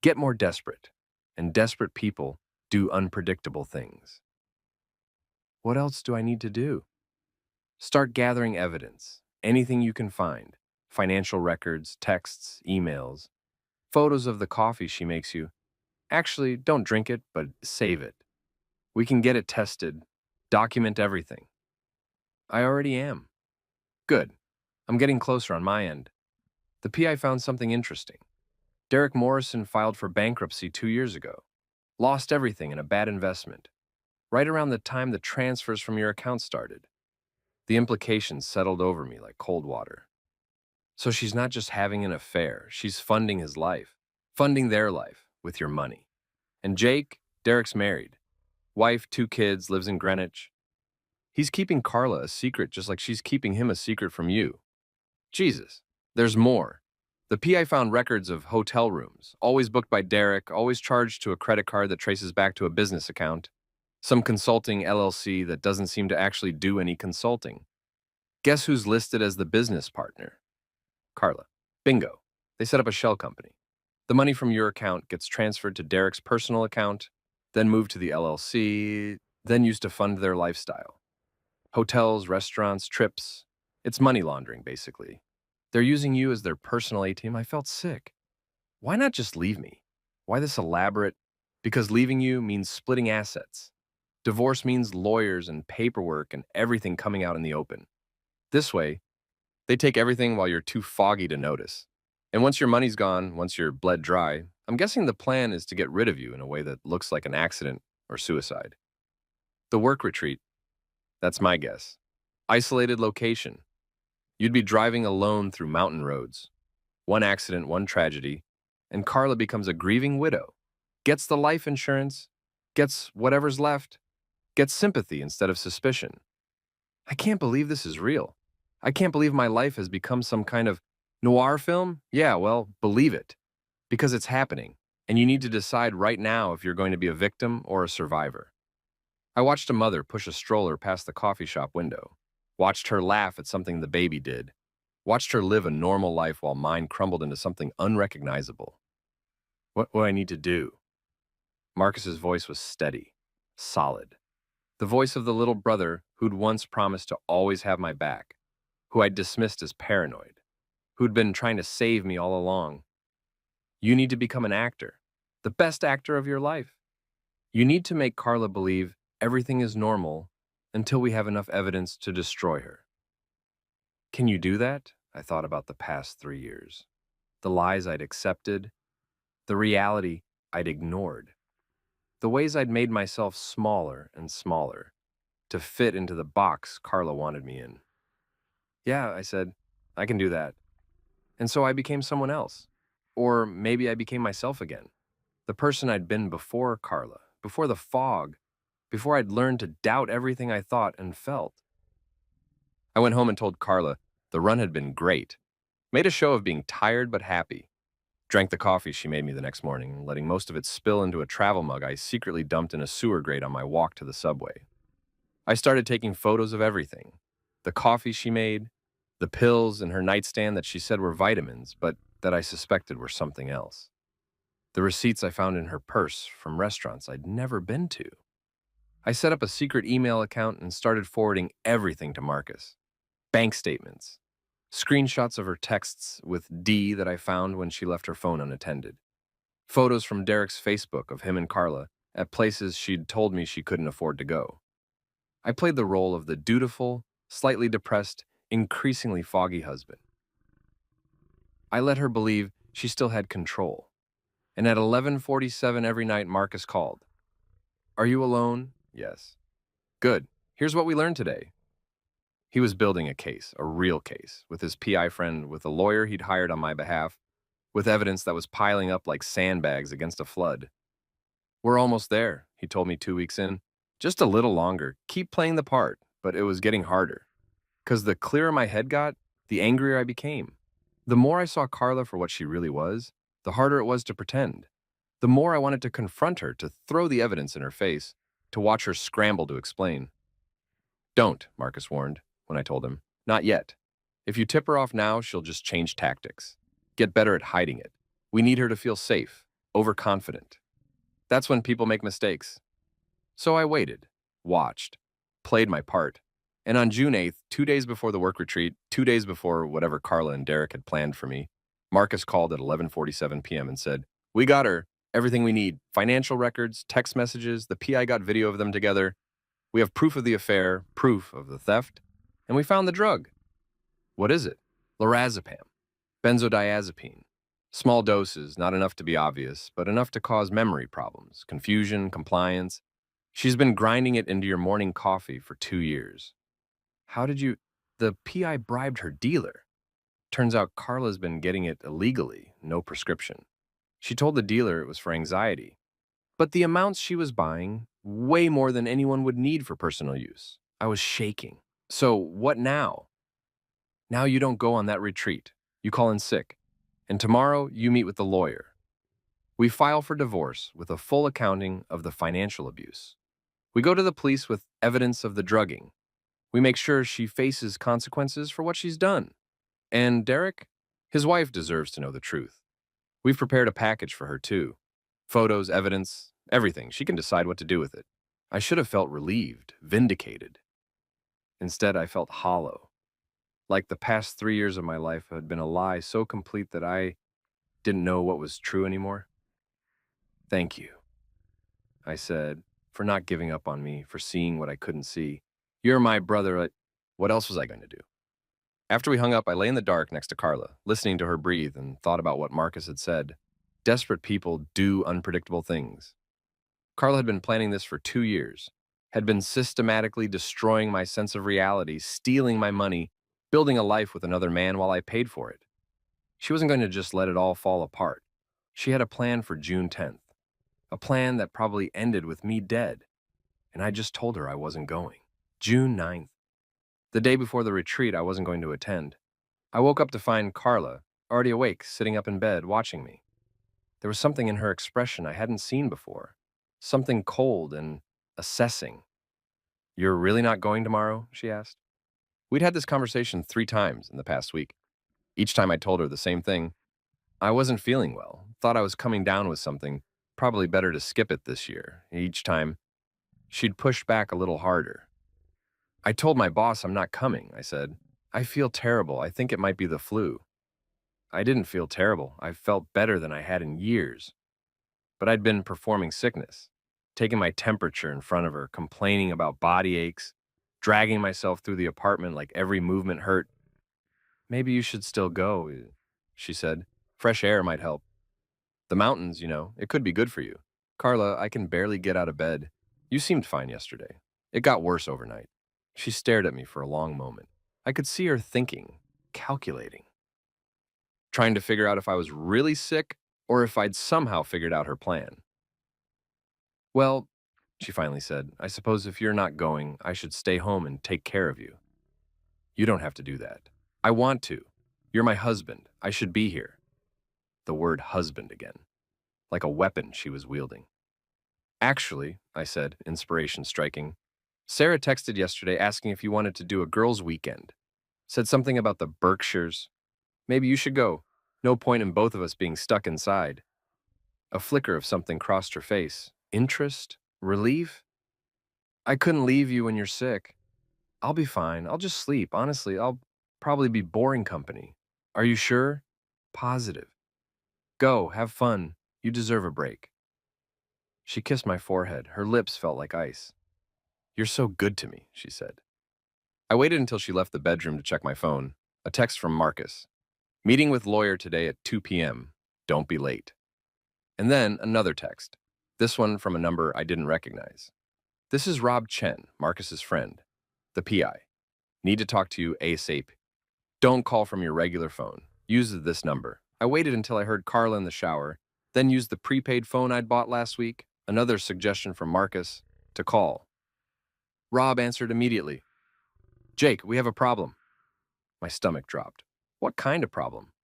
Get more desperate. And desperate people do unpredictable things. What else do I need to do? Start gathering evidence. Anything you can find. Financial records, texts, emails, photos of the coffee she makes you. Actually, don't drink it, but save it. We can get it tested. Document everything. I already am. Good. I'm getting closer on my end. The PI found something interesting. Derek Morrison filed for bankruptcy 2 years ago. Lost everything in a bad investment. Right around the time the transfers from your account started. The implications settled over me like cold water. So she's not just having an affair, she's funding his life. Funding their life with your money. And Jake, Derek's married. Wife, 2 kids, lives in Greenwich. He's keeping Carla a secret just like she's keeping him a secret from you. Jesus, there's more. The PI found records of hotel rooms, always booked by Derek, always charged to a credit card that traces back to a business account. Some consulting LLC that doesn't seem to actually do any consulting. Guess who's listed as the business partner? Carla. Bingo. They set up a shell company. The money from your account gets transferred to Derek's personal account, then moved to the LLC, then used to fund their lifestyle. Hotels, restaurants, trips. It's money laundering, basically. They're using you as their personal ATM. I felt sick. Why not just leave me? Why this elaborate? Because leaving you means splitting assets. Divorce means lawyers and paperwork and everything coming out in the open. This way, they take everything while you're too foggy to notice. And once your money's gone, once you're bled dry, I'm guessing the plan is to get rid of you in a way that looks like an accident or suicide. The work retreat, that's my guess. Isolated location. You'd be driving alone through mountain roads. One accident, one tragedy, and Carla becomes a grieving widow. Gets the life insurance, gets whatever's left, gets sympathy instead of suspicion. I can't believe this is real. I can't believe my life has become some kind of noir film. Yeah, well, believe it, because it's happening, and you need to decide right now if you're going to be a victim or a survivor. I watched a mother push a stroller past the coffee shop window, watched her laugh at something the baby did, watched her live a normal life while mine crumbled into something unrecognizable. What do I need to do? Marcus's voice was steady, solid. The voice of the little brother who'd once promised to always have my back, who I'd dismissed as paranoid, who'd been trying to save me all along. You need to become an actor, the best actor of your life. You need to make Carla believe everything is normal until we have enough evidence to destroy her. Can you do that? I thought about the past 3 years. The lies I'd accepted, the reality I'd ignored, the ways I'd made myself smaller and smaller to fit into the box Carla wanted me in. Yeah, I said, I can do that. And so I became someone else. Or maybe I became myself again. The person I'd been before Carla, before the fog, before I'd learned to doubt everything I thought and felt. I went home and told Carla the run had been great. Made a show of being tired but happy. Drank the coffee she made me the next morning, letting most of it spill into a travel mug I secretly dumped in a sewer grate on my walk to the subway. I started taking photos of everything. The coffee she made, the pills in her nightstand that she said were vitamins, but that I suspected were something else. The receipts I found in her purse from restaurants I'd never been to. I set up a secret email account and started forwarding everything to Marcus. Bank statements, screenshots of her texts with D that I found when she left her phone unattended, photos from Derek's Facebook of him and Carla at places she'd told me she couldn't afford to go. I played the role of the dutiful, slightly depressed, increasingly foggy husband. I let her believe she still had control. And at 11:47 every night, Marcus called. Are you alone? Yes. Good. Here's what we learned today. He was building a case, a real case, with his PI friend, with a lawyer he'd hired on my behalf, with evidence that was piling up like sandbags against a flood. We're almost there, he told me 2 weeks in. Just a little longer. Keep playing the part, but it was getting harder. 'Cause the clearer my head got, the angrier I became. The more I saw Carla for what she really was, the harder it was to pretend. The more I wanted to confront her, to throw the evidence in her face, to watch her scramble to explain. Don't, Marcus warned, when I told him. Not yet. If you tip her off now, she'll just change tactics. Get better at hiding it. We need her to feel safe, overconfident. That's when people make mistakes. So I waited, watched, played my part. And on June 8th, 2 days before the work retreat, 2 days before whatever Carla and Derek had planned for me, Marcus called at 11:47 p.m. and said, We got her. Everything we need. Financial records, text messages, the PI got video of them together. We have proof of the affair, proof of the theft, and we found the drug. What is it? Lorazepam. Benzodiazepine. Small doses, not enough to be obvious, but enough to cause memory problems, confusion, compliance. She's been grinding it into your morning coffee for 2 years. How did you... The PI bribed her dealer. Turns out Carla's been getting it illegally, no prescription. She told the dealer it was for anxiety. But the amounts she was buying, way more than anyone would need for personal use. I was shaking. So what now? Now you don't go on that retreat. You call in sick. And tomorrow you meet with the lawyer. We file for divorce with a full accounting of the financial abuse. We go to the police with evidence of the drugging. We make sure she faces consequences for what she's done. And Derek? His wife deserves to know the truth. We've prepared a package for her, too. Photos, evidence, everything. She can decide what to do with it. I should have felt relieved, vindicated. Instead, I felt hollow. Like the past 3 years of my life had been a lie so complete that I didn't know what was true anymore. Thank you, I said, for not giving up on me, for seeing what I couldn't see. You're my brother. What else was I going to do? After we hung up, I lay in the dark next to Carla, listening to her breathe and thought about what Marcus had said. Desperate people do unpredictable things. Carla had been planning this for 2 years, had been systematically destroying my sense of reality, stealing my money, building a life with another man while I paid for it. She wasn't going to just let it all fall apart. She had a plan for June 10th, a plan that probably ended with me dead, and I just told her I wasn't going. June 9th, the day before the retreat I wasn't going to attend. I woke up to find Carla, already awake, sitting up in bed, watching me. There was something in her expression I hadn't seen before, something cold and assessing. "You're really not going tomorrow?" she asked. We'd had this conversation 3 times in the past week. Each time I told her the same thing. I wasn't feeling well, thought I was coming down with something, probably better to skip it this year. Each time, she'd pushed back a little harder. "I told my boss I'm not coming," I said. "I feel terrible. I think it might be the flu." I didn't feel terrible. I felt better than I had in years. But I'd been performing sickness, taking my temperature in front of her, complaining about body aches, dragging myself through the apartment like every movement hurt. "Maybe you should still go," she said. "Fresh air might help. The mountains, it could be good for you." "Carla, I can barely get out of bed. You seemed fine yesterday. It got worse overnight." She stared at me for a long moment. I could see her thinking, calculating, trying to figure out if I was really sick or if I'd somehow figured out her plan. "Well," she finally said, "I suppose if you're not going, I should stay home and take care of you." "You don't have to do that." "I want to. You're my husband. I should be here." The word husband again, like a weapon she was wielding. "Actually," I said, inspiration striking, "Sarah texted yesterday asking if you wanted to do a girls' weekend. Said something about the Berkshires. Maybe you should go. No point in both of us being stuck inside." A flicker of something crossed her face. Interest? Relief? "I couldn't leave you when you're sick." "I'll be fine. I'll just sleep. Honestly, I'll probably be boring company." "Are you sure?" "Positive." "Go, have fun. You deserve a break." She kissed my forehead. Her lips felt like ice. "You're so good to me," she said. I waited until she left the bedroom to check my phone. A text from Marcus. "Meeting with lawyer today at 2 p.m. Don't be late." And then another text. This one from a number I didn't recognize. "This is Rob Chen, Marcus's friend, the PI. Need to talk to you ASAP. Don't call from your regular phone. Use this number." I waited until I heard Carla in the shower, then used the prepaid phone I'd bought last week, another suggestion from Marcus, to call. Rob answered immediately. "Jake, we have a problem." My stomach dropped. "What kind of problem?"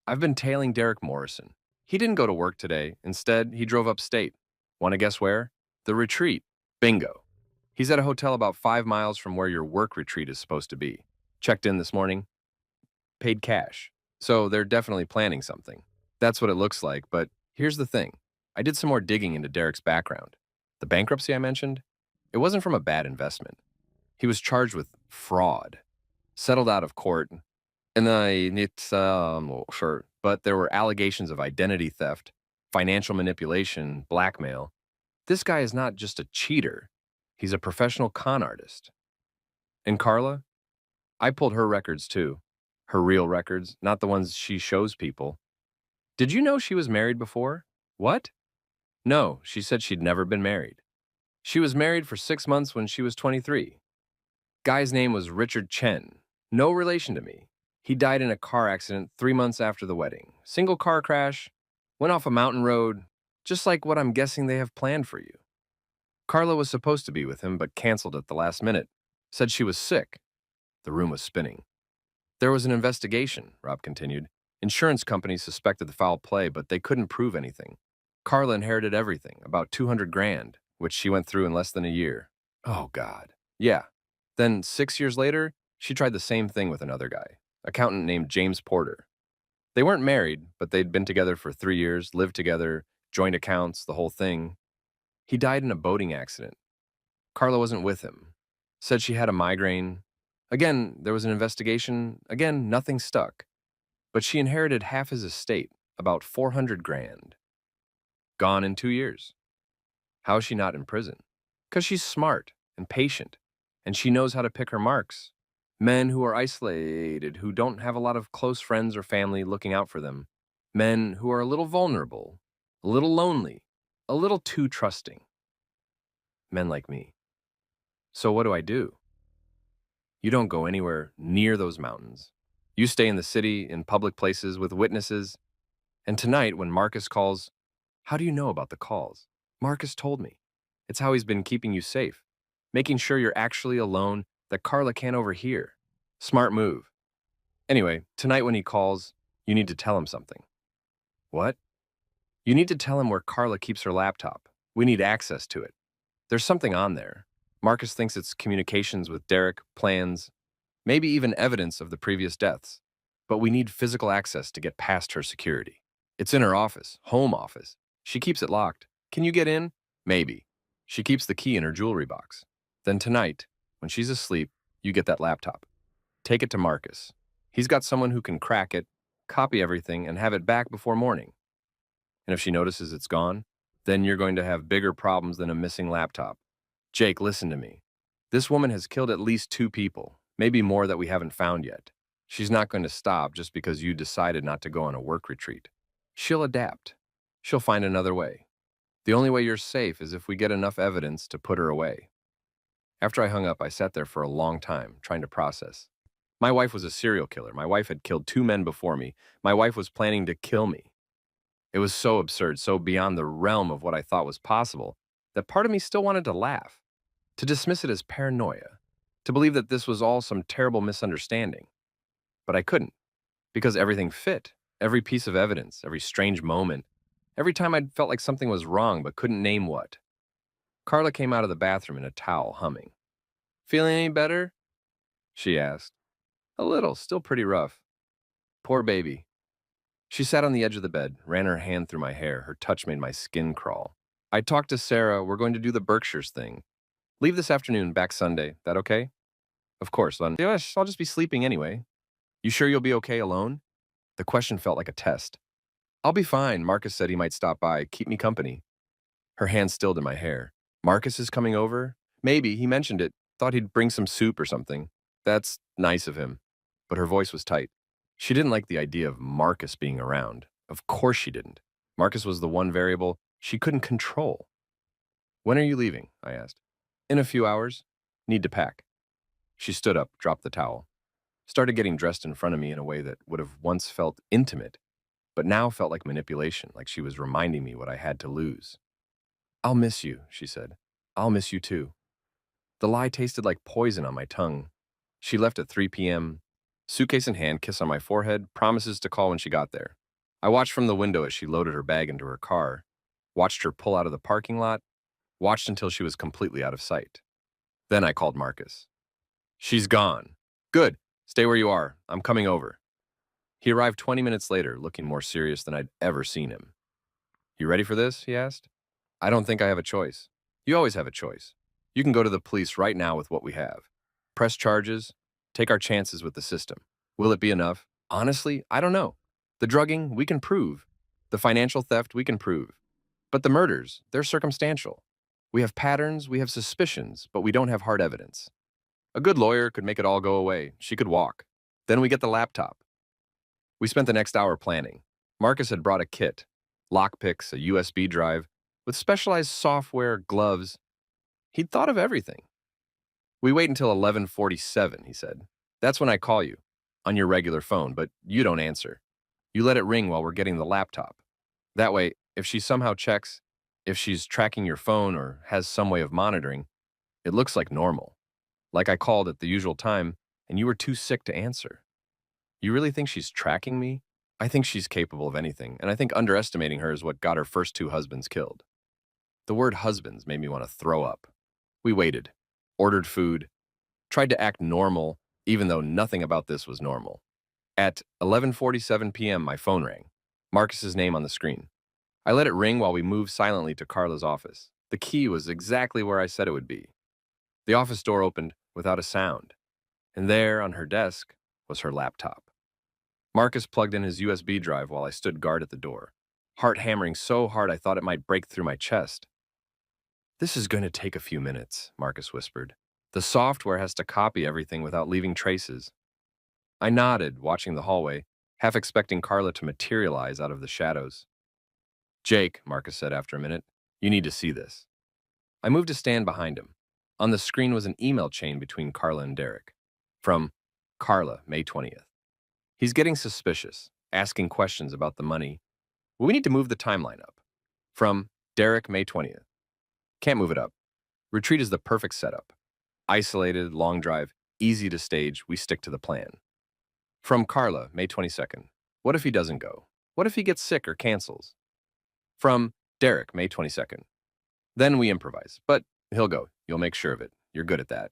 "I've been tailing Derek Morrison. He didn't go to work today. Instead, he drove upstate. Want to guess where? The retreat. Bingo. He's at a hotel about 5 miles from where your work retreat is supposed to be. Checked in this morning. Paid cash. So they're definitely planning something. That's what it looks like, but here's the thing. I did some more digging into Derek's background. The bankruptcy I mentioned, it wasn't from a bad investment. He was charged with fraud, settled out of court, and sure, but there were allegations of identity theft, financial manipulation, blackmail. This guy is not just a cheater. He's a professional con artist. And Carla? I pulled her records too. Her real records, not the ones she shows people. Did you know she was married before? What? No, she said she'd never been married. She was married for 6 months when she was 23. Guy's name was Richard Chen. No relation to me. He died in a car accident 3 months after the wedding. Single car crash, went off a mountain road, just like what I'm guessing they have planned for you. Carla was supposed to be with him, but canceled at the last minute. Said she was sick. The room was spinning. There was an investigation, Rob continued. Insurance companies suspected the foul play, but they couldn't prove anything. Carla inherited everything, about 200 grand, which she went through in less than a year. Oh, God. Yeah. Then 6 years later, she tried the same thing with another guy, accountant named James Porter. They weren't married, but they'd been together for 3 years, lived together, joint accounts, the whole thing. He died in a boating accident. Carla wasn't with him. Said she had a migraine. Again, there was an investigation. Again, nothing stuck. But she inherited half his estate, about 400 grand. Gone in 2 years. How is she not in prison? Because she's smart and patient, and she knows how to pick her marks. Men who are isolated, who don't have a lot of close friends or family looking out for them. Men who are a little vulnerable, a little lonely, a little too trusting. Men like me. So what do I do? You don't go anywhere near those mountains. You stay in the city, in public places with witnesses. And tonight, when Marcus calls, how do you know about the calls? Marcus told me. It's how he's been keeping you safe, making sure you're actually alone, that Carla can't overhear. Smart move. Anyway, tonight when he calls, you need to tell him something. What? You need to tell him where Carla keeps her laptop. We need access to it. There's something on there. Marcus thinks it's communications with Derek, plans, maybe even evidence of the previous deaths. But we need physical access to get past her security. It's in her office, home office. She keeps it locked. Can you get in? Maybe. She keeps the key in her jewelry box. Then tonight, when she's asleep, you get that laptop. Take it to Marcus. He's got someone who can crack it, copy everything, and have it back before morning. And if she notices it's gone, then you're going to have bigger problems than a missing laptop. Jake, listen to me. This woman has killed at least 2 people, maybe more that we haven't found yet. She's not going to stop just because you decided not to go on a work retreat. She'll adapt. She'll find another way. The only way you're safe is if we get enough evidence to put her away. After I hung up, I sat there for a long time, trying to process. My wife was a serial killer. My wife had killed 2 men before me. My wife was planning to kill me. It was so absurd, so beyond the realm of what I thought was possible, that part of me still wanted to laugh, to dismiss it as paranoia, to believe that this was all some terrible misunderstanding. But I couldn't, because everything fit. Every piece of evidence, every strange moment, every time I'd felt like something was wrong but couldn't name what. Carla came out of the bathroom in a towel, humming. "Feeling any better?" she asked. "A little, still pretty rough." Poor baby. She sat on the edge of the bed, ran her hand through my hair. Her touch made my skin crawl. "I talked to Sarah. We're going to do the Berkshires thing. Leave this afternoon, back Sunday. That okay?" "Of course, Len." "Yes, I'll just be sleeping anyway." "You sure you'll be okay alone?" The question felt like a test. "I'll be fine. Marcus said he might stop by, keep me company." Her hand stilled in my hair. "Marcus is coming over?" "Maybe. He mentioned it. Thought he'd bring some soup or something." "That's nice of him." But her voice was tight. She didn't like the idea of Marcus being around. Of course she didn't. Marcus was the one variable she couldn't control. "When are you leaving?" I asked. "In a few hours. Need to pack." She stood up, dropped the towel, started getting dressed in front of me in a way that would have once felt intimate, but now felt like manipulation, like she was reminding me what I had to lose. "I'll miss you," she said. "I'll miss you too." The lie tasted like poison on my tongue. She left at 3 p.m., suitcase in hand, kiss on my forehead, promises to call when she got there. I watched from the window as she loaded her bag into her car, watched her pull out of the parking lot, watched until she was completely out of sight. Then I called Marcus. "She's gone." "Good. Stay where you are. I'm coming over." He arrived 20 minutes later, looking more serious than I'd ever seen him. "You ready for this?" he asked. "I don't think I have a choice." "You always have a choice. You can go to the police right now with what we have. Press charges, take our chances with the system. Will it be enough? Honestly, I don't know. The drugging, we can prove. The financial theft, we can prove. But the murders, they're circumstantial. We have patterns, we have suspicions, but we don't have hard evidence. A good lawyer could make it all go away. She could walk. Then we get the laptop." We spent the next hour planning. Marcus had brought a kit, lockpicks, a USB drive, with specialized software, gloves. He'd thought of everything. "We wait until 11:47, he said. "That's when I call you, on your regular phone, but you don't answer. You let it ring while we're getting the laptop. That way, if she somehow checks, if she's tracking your phone or has some way of monitoring, it looks like normal. Like I called at the usual time, and you were too sick to answer. You really think she's tracking me? I think she's capable of anything, and I think underestimating her is what got her first 2 husbands killed." The word husbands made me want to throw up. We waited, ordered food, tried to act normal, even though nothing about this was normal. At 11:47 p.m., my phone rang. Marcus's name on the screen. I let it ring while we moved silently to Carla's office. The key was exactly where I said it would be. The office door opened without a sound, and there, on her desk, was her laptop. Marcus plugged in his USB drive while I stood guard at the door, heart hammering so hard I thought it might break through my chest. "This is going to take a few minutes," Marcus whispered. The software has to copy everything without leaving traces. I nodded, watching the hallway, half expecting Carla to materialize out of the shadows. Jake, Marcus said after a minute, you need to see this. I moved to stand behind him. On the screen was an email chain between Carla and Derek. From Carla, May 20th. He's getting suspicious, asking questions about the money. We need to move the timeline up. From Derek, May 20th. Can't move it up. Retreat is the perfect setup. Isolated, long drive, easy to stage, we stick to the plan. From Carla, May 22nd. What if he doesn't go? What if he gets sick or cancels? From Derek, May 22nd. Then we improvise, but he'll go. You'll make sure of it. You're good at that.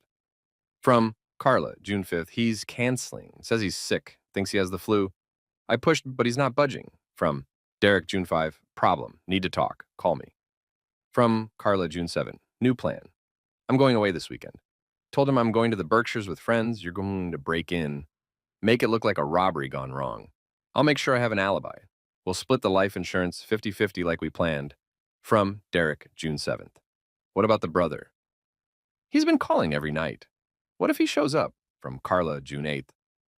From Carla, June 5th. He's canceling. Says he's sick. Thinks he has the flu. I pushed, but he's not budging. From Derek, June 5. Problem. Need to talk. Call me. From Carla, June 7. New plan. I'm going away this weekend. Told him I'm going to the Berkshires with friends. You're going to break in. Make it look like a robbery gone wrong. I'll make sure I have an alibi. We'll split the life insurance 50-50 like we planned. From Derek, June 7th. What about the brother? He's been calling every night. What if he shows up? From Carla, June 8th.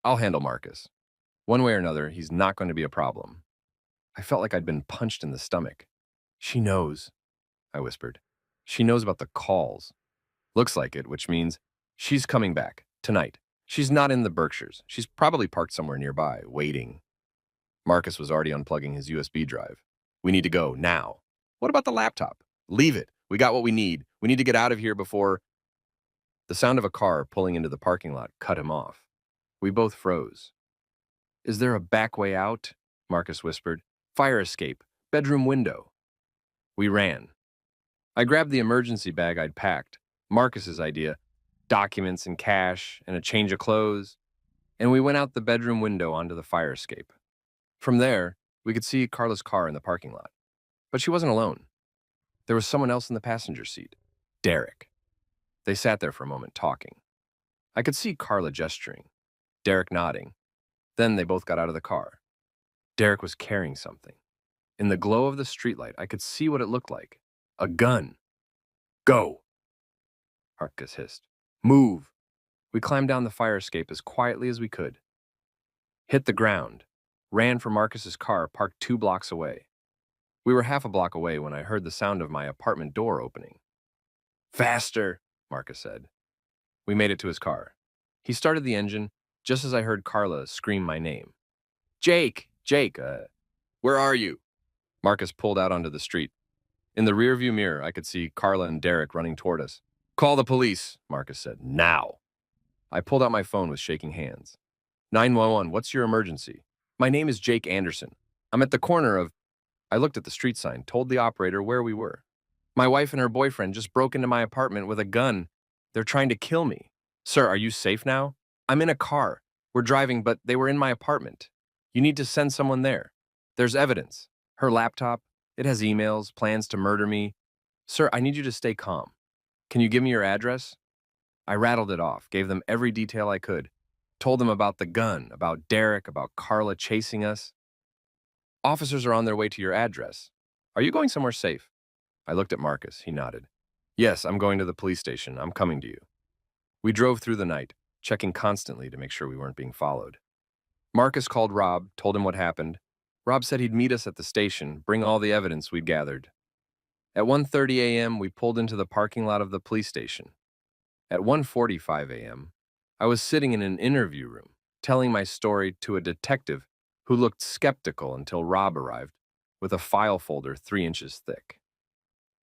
I'll handle Marcus. One way or another, he's not going to be a problem. I felt like I'd been punched in the stomach. She knows, I whispered. She knows about the calls. Looks like it, which means she's coming back tonight. She's not in the Berkshires. She's probably parked somewhere nearby, waiting. Marcus was already unplugging his USB drive. We need to go, now. What about the laptop? Leave it. We got what we need. We need to get out of here before... The sound of a car pulling into the parking lot cut him off. We both froze. Is there a back way out? Marcus whispered. Fire escape. Bedroom window. We ran. I grabbed the emergency bag I'd packed, Marcus's idea, documents and cash and a change of clothes, and we went out the bedroom window onto the fire escape. From there, we could see Carla's car in the parking lot. But she wasn't alone. There was someone else in the passenger seat. Derek. They sat there for a moment, talking. I could see Carla gesturing, Derek nodding. Then they both got out of the car. Derek was carrying something. In the glow of the streetlight, I could see what it looked like. A gun. Go, Marcus hissed. Move. We climbed down the fire escape as quietly as we could. Hit the ground. Ran for Marcus's car parked 2 blocks away. We were half a block away when I heard the sound of my apartment door opening. Faster, Marcus said. We made it to his car. He started the engine just as I heard Carla scream my name. Jake, where are you? Marcus pulled out onto the street. In the rearview mirror, I could see Carla and Derek running toward us. Call the police, Marcus said. Now. I pulled out my phone with shaking hands. 911, what's your emergency? My name is Jake Anderson. I'm at the corner of... I looked at the street sign, told the operator where we were. My wife and her boyfriend just broke into my apartment with a gun. They're trying to kill me. Sir, are you safe now? I'm in a car. We're driving, but they were in my apartment. You need to send someone there. There's evidence. Her laptop. It has emails, plans to murder me. Sir, I need you to stay calm. Can you give me your address? I rattled it off, gave them every detail I could. Told them about the gun, about Derek, about Carla chasing us. Officers are on their way to your address. Are you going somewhere safe? I looked at Marcus. He nodded. Yes, I'm going to the police station. I'm coming to you. We drove through the night, checking constantly to make sure we weren't being followed. Marcus called Rob, told him what happened. Rob said he'd meet us at the station, bring all the evidence we'd gathered. At 1:30 a.m., we pulled into the parking lot of the police station. At 1:45 a.m., I was sitting in an interview room, telling my story to a detective who looked skeptical until Rob arrived with a file folder 3 inches thick.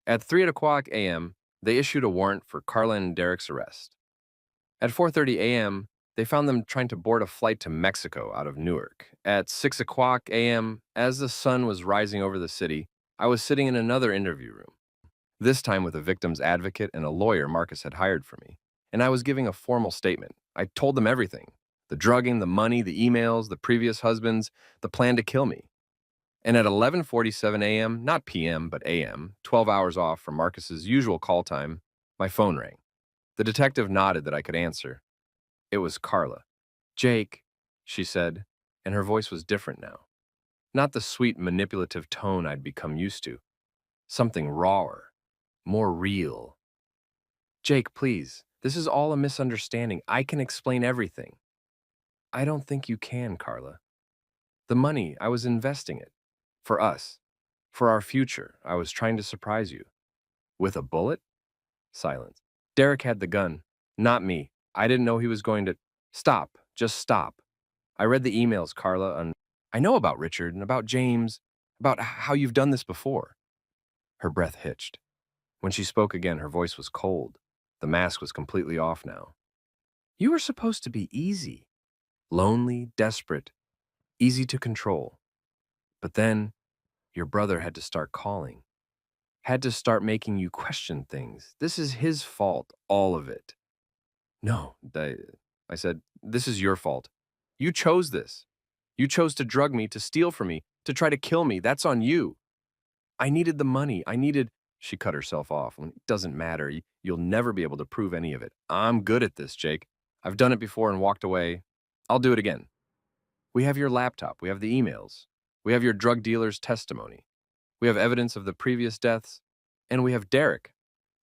At 3:00 a.m., they issued a warrant for Carla and Derek's arrest. At 4:30 a.m., they found them trying to board a flight to Mexico out of Newark. At 6:00 a.m., as the sun was rising over the city, I was sitting in another interview room, this time with a victim's advocate and a lawyer Marcus had hired for me, and I was giving a formal statement. I told them everything: the drugging, the money, the emails, the previous husbands, the plan to kill me. And at 11:47 a.m., not p.m., but a.m., 12 hours off from Marcus's usual call time, my phone rang. The detective nodded that I could answer. It was Carla. Jake, she said, and her voice was different now. Not the sweet, manipulative tone I'd become used to. Something rawer, more real. Jake, please, This is all a misunderstanding. I can explain everything. I don't think you can, Carla. The money, I was investing it. For us. For our future. I was trying to surprise you. With a bullet? Silence. Derek had the gun. Not me. I didn't know he was going to. Stop. Just stop. I read the emails, Carla, and I know about Richard and about James, about how you've done this before. Her breath hitched. When she spoke again, her voice was cold. The mask was completely off now. You were supposed to be easy. Lonely, desperate, easy to control. But then, your brother had to start calling. Had to start making you question things. This is his fault, all of it. No, I said, this is your fault. You chose this. You chose to drug me, to steal from me, to try to kill me. That's on you. I needed the money. She cut herself off. It doesn't matter. You'll never be able to prove any of it. I'm good at this, Jake. I've done it before and walked away. I'll do it again. We have your laptop. We have the emails. We have your drug dealer's testimony. We have evidence of the previous deaths. And we have Derek.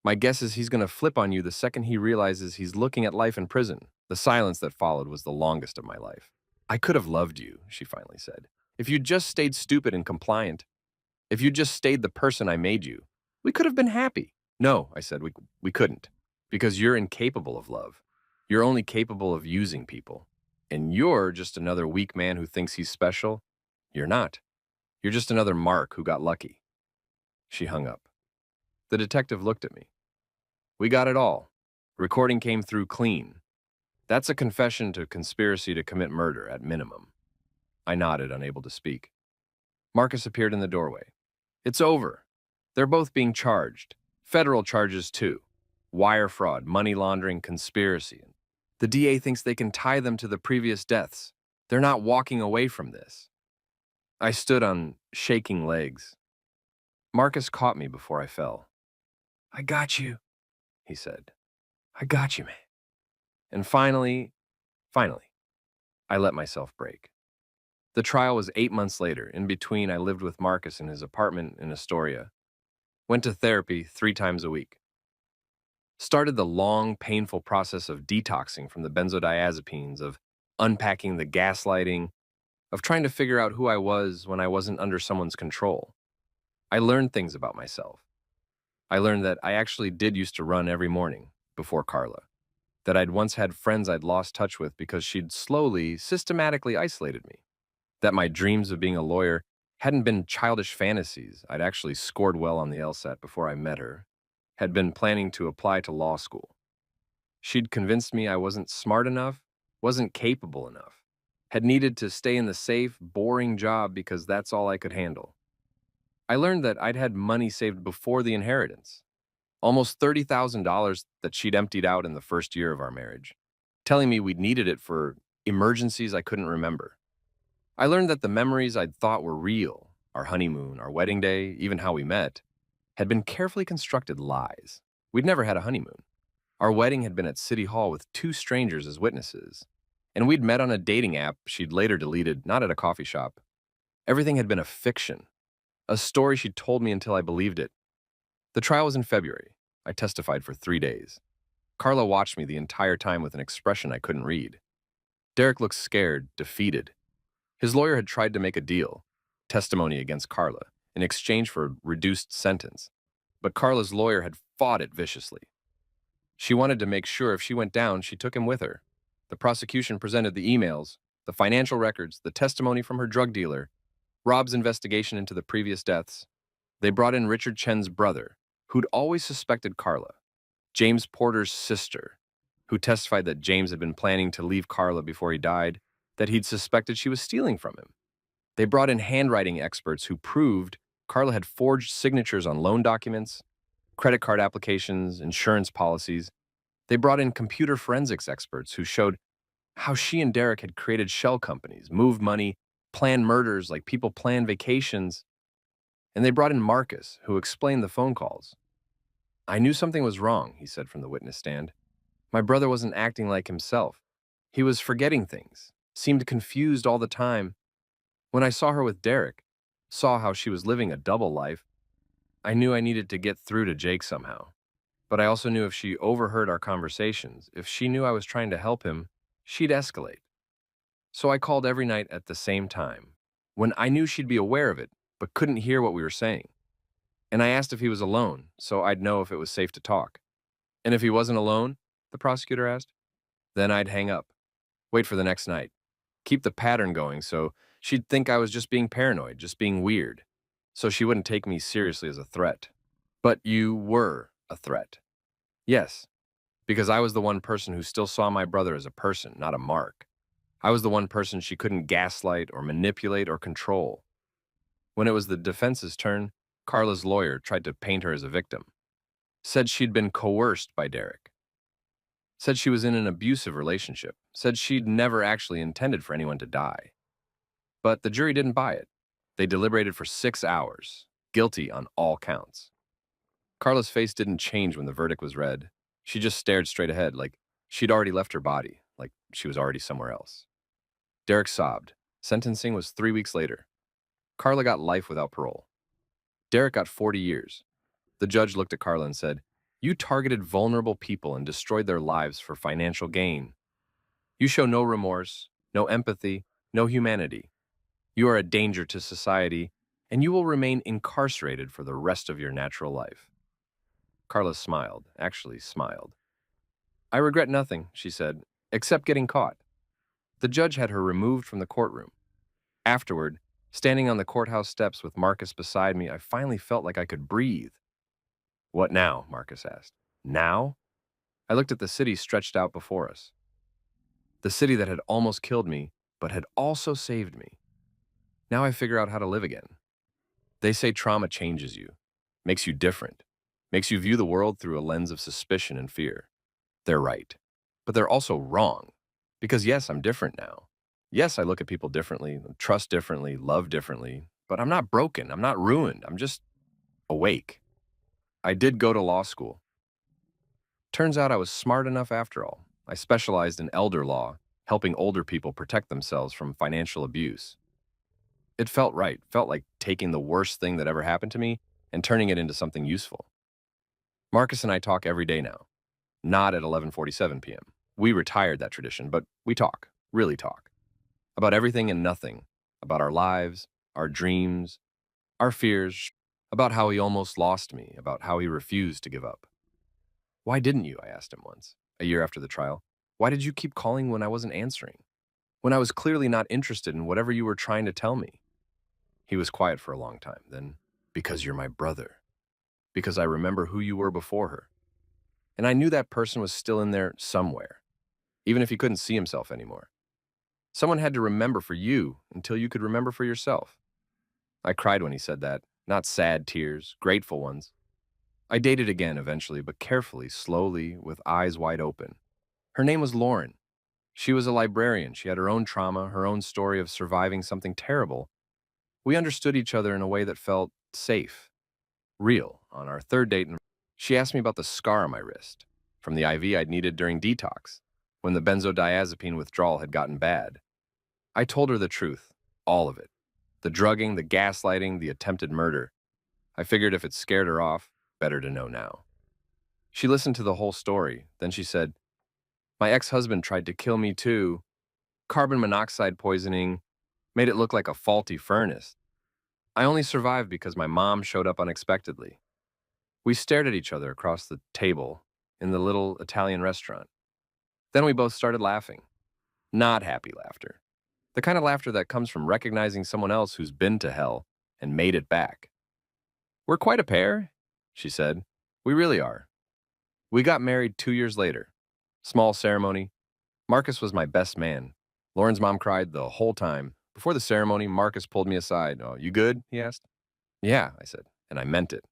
My guess is he's going to flip on you the second he realizes he's looking at life in prison. The silence that followed was the longest of my life. I could have loved you, she finally said. If you'd just stayed stupid and compliant. If you'd just stayed the person I made you. We could have been happy. No, I said, we couldn't. Because you're incapable of love. You're only capable of using people. And you're just another weak man who thinks he's special. You're not. You're just another Mark who got lucky. She hung up. The detective looked at me. We got it all. Recording came through clean. That's a confession to conspiracy to commit murder, at minimum. I nodded, unable to speak. Marcus appeared in the doorway. It's over. They're both being charged. Federal charges, too. Wire fraud, money laundering, conspiracy. The DA thinks they can tie them to the previous deaths. They're not walking away from this. I stood on shaking legs. Marcus caught me before I fell. I got you, he said. I got you, man. And finally, I let myself break. The trial was 8 months later. In between, I lived with Marcus in his apartment in Astoria. Went to therapy 3 times a week. Started the long, painful process of detoxing from the benzodiazepines, of unpacking the gaslighting, of trying to figure out who I was when I wasn't under someone's control. I learned things about myself. I learned that I actually did used to run every morning before Carla, that I'd once had friends I'd lost touch with because she'd slowly, systematically isolated me, that my dreams of being a lawyer hadn't been childish fantasies. I'd actually scored well on the LSAT before I met her, had been planning to apply to law school. She'd convinced me I wasn't smart enough, wasn't capable enough, had needed to stay in the safe, boring job because that's all I could handle. I learned that I'd had money saved before the inheritance, almost $30,000 that she'd emptied out in the first year of our marriage, telling me we'd needed it for emergencies I couldn't remember. I learned that the memories I'd thought were real, our honeymoon, our wedding day, even how we met, had been carefully constructed lies. We'd never had a honeymoon. Our wedding had been at City Hall with 2 strangers as witnesses, and we'd met on a dating app she'd later deleted, not at a coffee shop. Everything had been a fiction, a story she'd told me until I believed it. The trial was in February. I testified for 3 days. Carla watched me the entire time with an expression I couldn't read. Derek looked scared, defeated. His lawyer had tried to make a deal, testimony against Carla, in exchange for a reduced sentence. But Carla's lawyer had fought it viciously. She wanted to make sure if she went down, she took him with her. The prosecution presented the emails, the financial records, the testimony from her drug dealer, Rob's investigation into the previous deaths. They brought in Richard Chen's brother, who'd always suspected Carla, James Porter's sister, who testified that James had been planning to leave Carla before he died, that he'd suspected she was stealing from him. They brought in handwriting experts who proved Carla had forged signatures on loan documents, credit card applications, insurance policies. They brought in computer forensics experts who showed how she and Derek had created shell companies, moved money, planned murders like people plan vacations. And they brought in Marcus, who explained the phone calls. I knew something was wrong, he said from the witness stand. My brother wasn't acting like himself. He was forgetting things, seemed confused all the time. When I saw her with Derek, saw how she was living a double life, I knew I needed to get through to Jake somehow. But I also knew if she overheard our conversations, if she knew I was trying to help him, she'd escalate. So I called every night at the same time, when I knew she'd be aware of it, but couldn't hear what we were saying. And I asked if he was alone, so I'd know if it was safe to talk. And if he wasn't alone, the prosecutor asked, then I'd hang up, wait for the next night, keep the pattern going so she'd think I was just being paranoid, just being weird, so she wouldn't take me seriously as a threat. But you were a threat. Yes, because I was the one person who still saw my brother as a person, not a mark. I was the one person she couldn't gaslight or manipulate or control. When it was the defense's turn, Carla's lawyer tried to paint her as a victim, said she'd been coerced by Derek, said she was in an abusive relationship, said she'd never actually intended for anyone to die. But the jury didn't buy it. They deliberated for 6 hours, guilty on all counts. Carla's face didn't change when the verdict was read. She just stared straight ahead, like she'd already left her body, like she was already somewhere else. Derek sobbed. Sentencing was 3 weeks later. Carla got life without parole. Derek got 40 years. The judge looked at Carla and said, "You targeted vulnerable people and destroyed their lives for financial gain. You show no remorse, no empathy, no humanity. You are a danger to society, and you will remain incarcerated for the rest of your natural life." Carla smiled, actually smiled. "I regret nothing," she said, "except getting caught." The judge had her removed from the courtroom. Afterward, standing on the courthouse steps with Marcus beside me, I finally felt like I could breathe. "What now?" Marcus asked. "Now?" I looked at the city stretched out before us. The city that had almost killed me, but had also saved me. Now I figure out how to live again. They say trauma changes you, makes you different, makes you view the world through a lens of suspicion and fear. They're right. But they're also wrong. Because yes, I'm different now. Yes, I look at people differently, trust differently, love differently, but I'm not broken. I'm not ruined. I'm just awake. I did go to law school. Turns out I was smart enough after all. I specialized in elder law, helping older people protect themselves from financial abuse. It felt right, felt like taking the worst thing that ever happened to me and turning it into something useful. Marcus and I talk every day now, not at 11:47 p.m. We retired that tradition, but we talk, really talk, about everything and nothing, about our lives, our dreams, our fears, about how he almost lost me, about how he refused to give up. "Why didn't you?" I asked him once, a year after the trial. "Why did you keep calling when I wasn't answering? When I was clearly not interested in whatever you were trying to tell me?" He was quiet for a long time. Then, "Because you're my brother. Because I remember who you were before her. And I knew that person was still in there somewhere, even if he couldn't see himself anymore. Someone had to remember for you until you could remember for yourself." I cried when he said that, not sad tears, grateful ones. I dated again eventually, but carefully, slowly, with eyes wide open. Her name was Lauren. She was a librarian. She had her own trauma, her own story of surviving something terrible. We understood each other in a way that felt safe, real. On our third date, she asked me about the scar on my wrist, from the IV I'd needed during detox, when the benzodiazepine withdrawal had gotten bad. I told her the truth, all of it. The drugging, the gaslighting, the attempted murder. I figured if it scared her off, better to know now. She listened to the whole story. Then she said, "My ex-husband tried to kill me too. Carbon monoxide poisoning made it look like a faulty furnace. I only survived because my mom showed up unexpectedly." We stared at each other across the table in the little Italian restaurant. Then we both started laughing. Not happy laughter. The kind of laughter that comes from recognizing someone else who's been to hell and made it back. "We're quite a pair," she said. "We really are." We got married 2 years later. Small ceremony. Marcus was my best man. Lauren's mom cried the whole time. Before the ceremony, Marcus pulled me aside. "Oh, you good?" he asked. "Yeah," I said, and I meant it.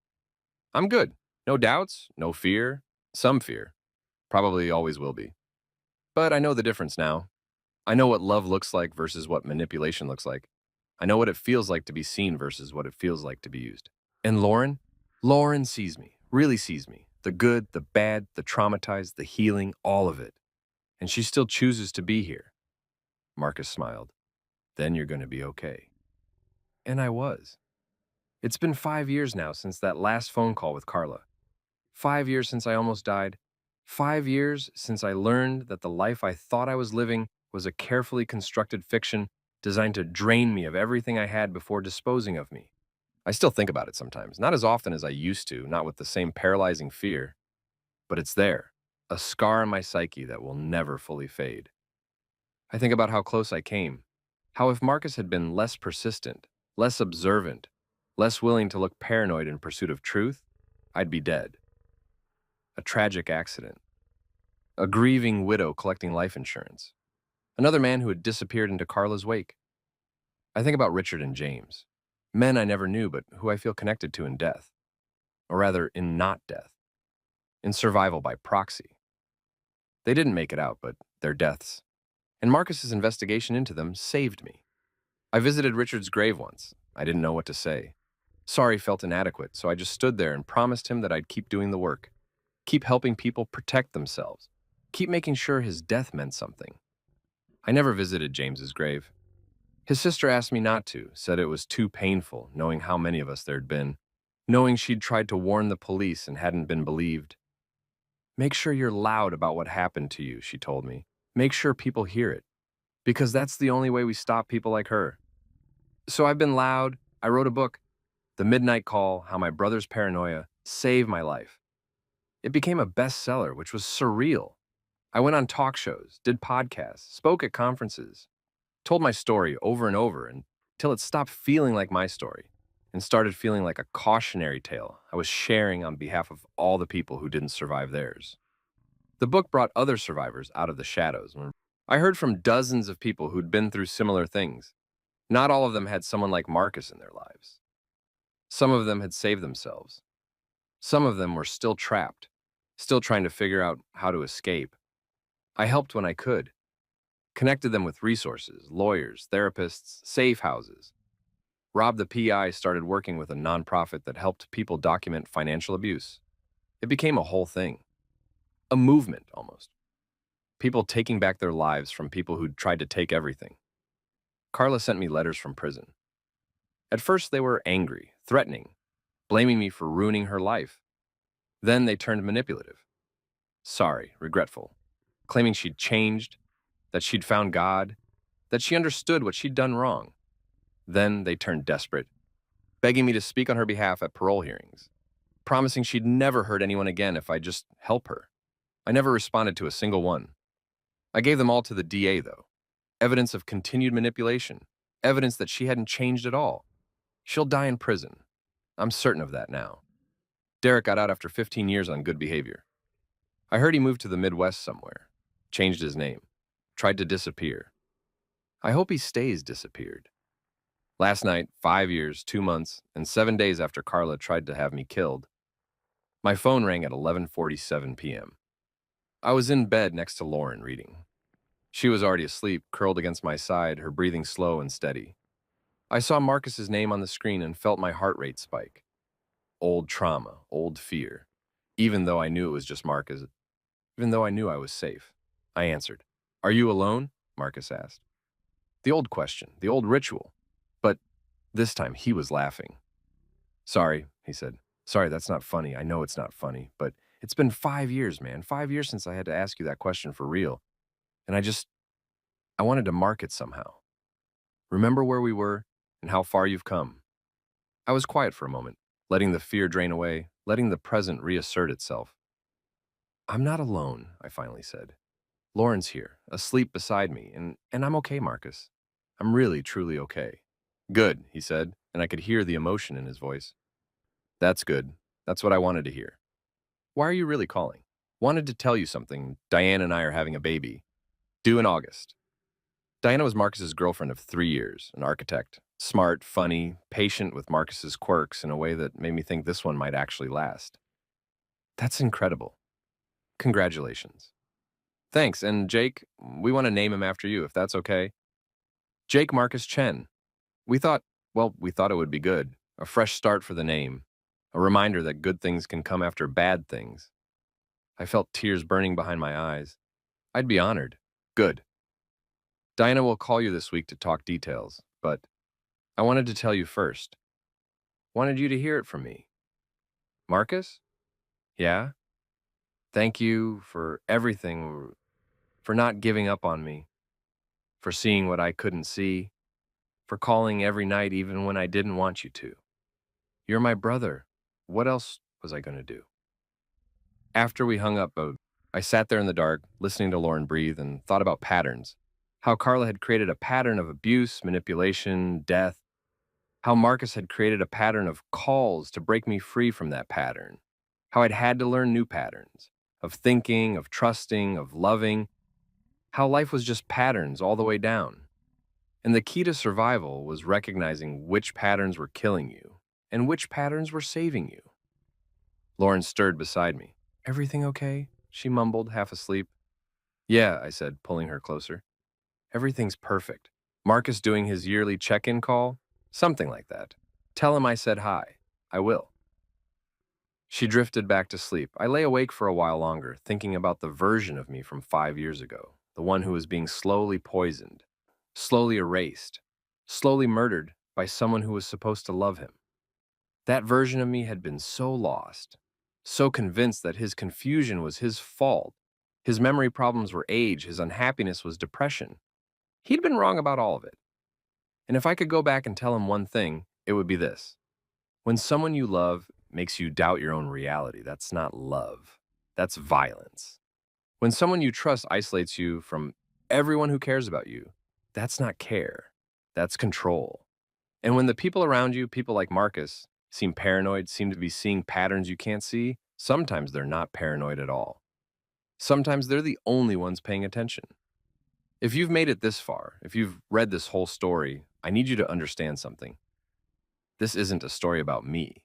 "I'm good. No doubts, no fear. Some fear. Probably always will be. But I know the difference now. I know what love looks like versus what manipulation looks like. I know what it feels like to be seen versus what it feels like to be used." And Lauren? Lauren sees me, really sees me. The good, the bad, the traumatized, the healing, all of it. And she still chooses to be here. Marcus smiled. "Then you're going to be okay." And I was. It's been 5 years now since that last phone call with Carla. 5 years since I almost died. 5 years since I learned that the life I thought I was living was a carefully constructed fiction designed to drain me of everything I had before disposing of me. I still think about it sometimes, not as often as I used to, not with the same paralyzing fear, but it's there, a scar on my psyche that will never fully fade. I think about how close I came, how if Marcus had been less persistent, less observant, less willing to look paranoid in pursuit of truth, I'd be dead. A tragic accident. A grieving widow collecting life insurance. Another man who had disappeared into Carla's wake. I think about Richard and James. Men I never knew, but who I feel connected to in death. Or rather, in not death. In survival by proxy. They didn't make it out, but their deaths. And Marcus's investigation into them saved me. I visited Richard's grave once. I didn't know what to say. Sorry felt inadequate, so I just stood there and promised him that I'd keep doing the work. Keep helping people protect themselves. Keep making sure his death meant something. I never visited James's grave. His sister asked me not to, said it was too painful, knowing how many of us there'd been, knowing she'd tried to warn the police and hadn't been believed. Make sure you're loud about what happened to you, she told me. Make sure people hear it, because that's the only way we stop people like her. So I've been loud. I wrote a book, The Midnight Call, How My Brother's Paranoia Saved My Life. It became a bestseller, which was surreal. I went on talk shows, did podcasts, spoke at conferences, told my story over and over until it stopped feeling like my story and started feeling like a cautionary tale I was sharing on behalf of all the people who didn't survive theirs. The book brought other survivors out of the shadows. I heard from dozens of people who'd been through similar things. Not all of them had someone like Marcus in their lives. Some of them had saved themselves. Some of them were still trapped, still trying to figure out how to escape. I helped when I could, connected them with resources, lawyers, therapists, safe houses. Rob the PI started working with a nonprofit that helped people document financial abuse. It became a whole thing, a movement almost. People taking back their lives from people who'd tried to take everything. Carla sent me letters from prison. At first, they were angry, threatening, blaming me for ruining her life. Then they turned manipulative. Sorry, regretful, claiming she'd changed, that she'd found God, that she understood what she'd done wrong. Then they turned desperate, begging me to speak on her behalf at parole hearings, promising she'd never hurt anyone again if I'd just help her. I never responded to a single one. I gave them all to the DA, though. Evidence of continued manipulation, evidence that she hadn't changed at all. She'll die in prison. I'm certain of that now. Derek got out after 15 years on good behavior. I heard he moved to the Midwest somewhere, changed his name, tried to disappear. I hope he stays disappeared. Last night, 5 years, 2 months, and 7 days after Carla tried to have me killed, my phone rang at 11:47 p.m. I was in bed next to Lauren reading. She was already asleep, curled against my side, her breathing slow and steady. I saw Marcus's name on the screen and felt my heart rate spike. Old trauma, old fear. Even though I knew it was just Marcus, even though I knew I was safe. I answered. Are you alone? Marcus asked. The old question, the old ritual. But this time he was laughing. Sorry, he said. Sorry, that's not funny. I know it's not funny, but it's been 5 years, man. 5 years since I had to ask you that question for real. And I wanted to mark it somehow. Remember where we were and how far you've come. I was quiet for a moment, letting the fear drain away, letting the present reassert itself. I'm not alone, I finally said. Lauren's here, asleep beside me, and I'm okay, Marcus. I'm really, truly okay. Good, he said, and I could hear the emotion in his voice. That's good. That's what I wanted to hear. Why are you really calling? Wanted to tell you something. Diane and I are having a baby. Due in August. Diana was Marcus's girlfriend of 3 years, an architect. Smart, funny, patient with Marcus's quirks in a way that made me think this one might actually last. That's incredible. Congratulations. Thanks, and Jake, we want to name him after you, if that's okay. Jake Marcus Chen. We thought it would be good. A fresh start for the name. A reminder that good things can come after bad things. I felt tears burning behind my eyes. I'd be honored. Good. Diana will call you this week to talk details, but I wanted to tell you first. Wanted you to hear it from me. Marcus? Yeah? Thank you for everything, for not giving up on me, for seeing what I couldn't see, for calling every night even when I didn't want you to. You're my brother. What else was I going to do? After we hung up, I sat there in the dark, listening to Lauren breathe, and thought about patterns. How Carla had created a pattern of abuse, manipulation, death. How Marcus had created a pattern of calls to break me free from that pattern. How I'd had to learn new patterns of thinking, of trusting, of loving. How life was just patterns all the way down. And the key to survival was recognizing which patterns were killing you and which patterns were saving you. Lauren stirred beside me. Everything okay? She mumbled, half asleep. Yeah, I said, pulling her closer. Everything's perfect. Marcus doing his yearly check-in call? Something like that. Tell him I said hi. I will. She drifted back to sleep. I lay awake for a while longer, thinking about the version of me from 5 years ago, the one who was being slowly poisoned, slowly erased, slowly murdered by someone who was supposed to love him. That version of me had been so lost, so convinced that his confusion was his fault. His memory problems were age, his unhappiness was depression. He'd been wrong about all of it. And if I could go back and tell him one thing, it would be this. When someone you love makes you doubt your own reality, that's not love. That's violence. When someone you trust isolates you from everyone who cares about you, that's not care. That's control. And when the people around you, people like Marcus, seem paranoid, seem to be seeing patterns you can't see, sometimes they're not paranoid at all. Sometimes they're the only ones paying attention. If you've made it this far, if you've read this whole story, I need you to understand something. This isn't a story about me.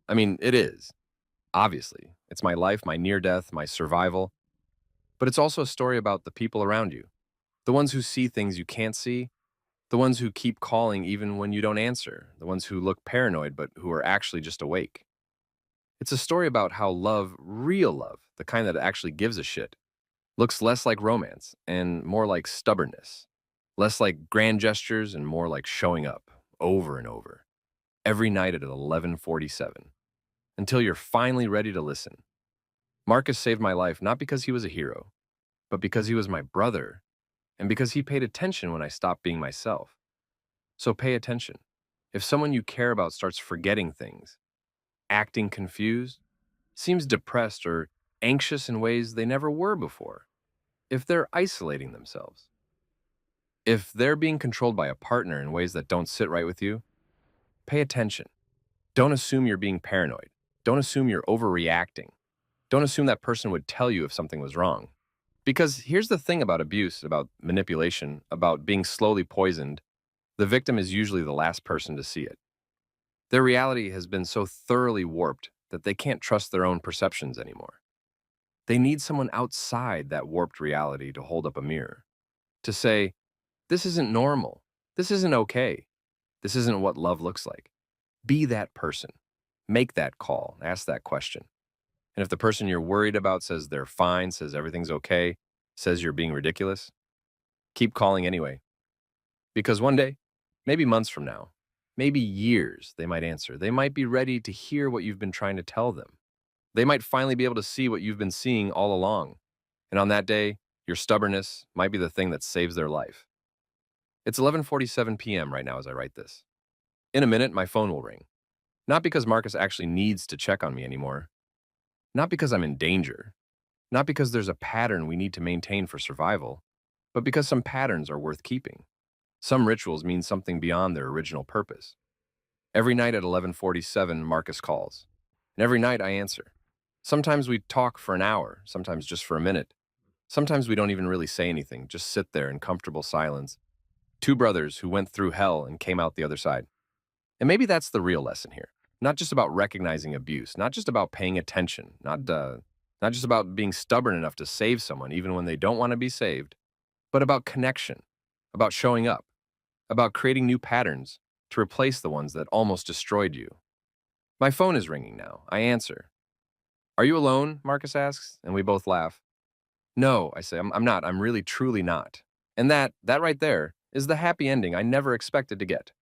I mean, it is, obviously. It's my life, my near death, my survival. But it's also a story about the people around you, the ones who see things you can't see, the ones who keep calling even when you don't answer, the ones who look paranoid but who are actually just awake. It's a story about how love, real love, the kind that actually gives a shit, looks less like romance and more like stubbornness, less like grand gestures and more like showing up over and over, every night at 11:47, until you're finally ready to listen. Marcus saved my life not because he was a hero, but because he was my brother and because he paid attention when I stopped being myself. So pay attention. If someone you care about starts forgetting things, acting confused, seems depressed or anxious in ways they never were before, if they're isolating themselves, if they're being controlled by a partner in ways that don't sit right with you, pay attention. Don't assume you're being paranoid. Don't assume you're overreacting. Don't assume that person would tell you if something was wrong. Because here's the thing about abuse, about manipulation, about being slowly poisoned, the victim is usually the last person to see it. Their reality has been so thoroughly warped that they can't trust their own perceptions anymore. They need someone outside that warped reality to hold up a mirror, to say, this isn't normal. This isn't okay. This isn't what love looks like. Be that person. Make that call. Ask that question. And if the person you're worried about says they're fine, says everything's okay, says you're being ridiculous, keep calling anyway. Because one day, maybe months from now, maybe years, they might answer. They might be ready to hear what you've been trying to tell them. They might finally be able to see what you've been seeing all along. And on that day, your stubbornness might be the thing that saves their life. It's 11:47 p.m. right now as I write this. In a minute, my phone will ring. Not because Marcus actually needs to check on me anymore. Not because I'm in danger. Not because there's a pattern we need to maintain for survival, but because some patterns are worth keeping. Some rituals mean something beyond their original purpose. Every night at 11:47, Marcus calls. And every night I answer. Sometimes we talk for an hour, sometimes just for a minute. Sometimes we don't even really say anything, just sit there in comfortable silence. Two brothers who went through hell and came out the other side. And maybe that's the real lesson here. Not just about recognizing abuse, not just about paying attention, not just about being stubborn enough to save someone even when they don't want to be saved, but about connection, about showing up, about creating new patterns to replace the ones that almost destroyed you. My phone is ringing now. I answer. Are you alone? Marcus asks, and we both laugh. No, I say, I'm not. I'm really, truly not. And that right there is the happy ending I never expected to get.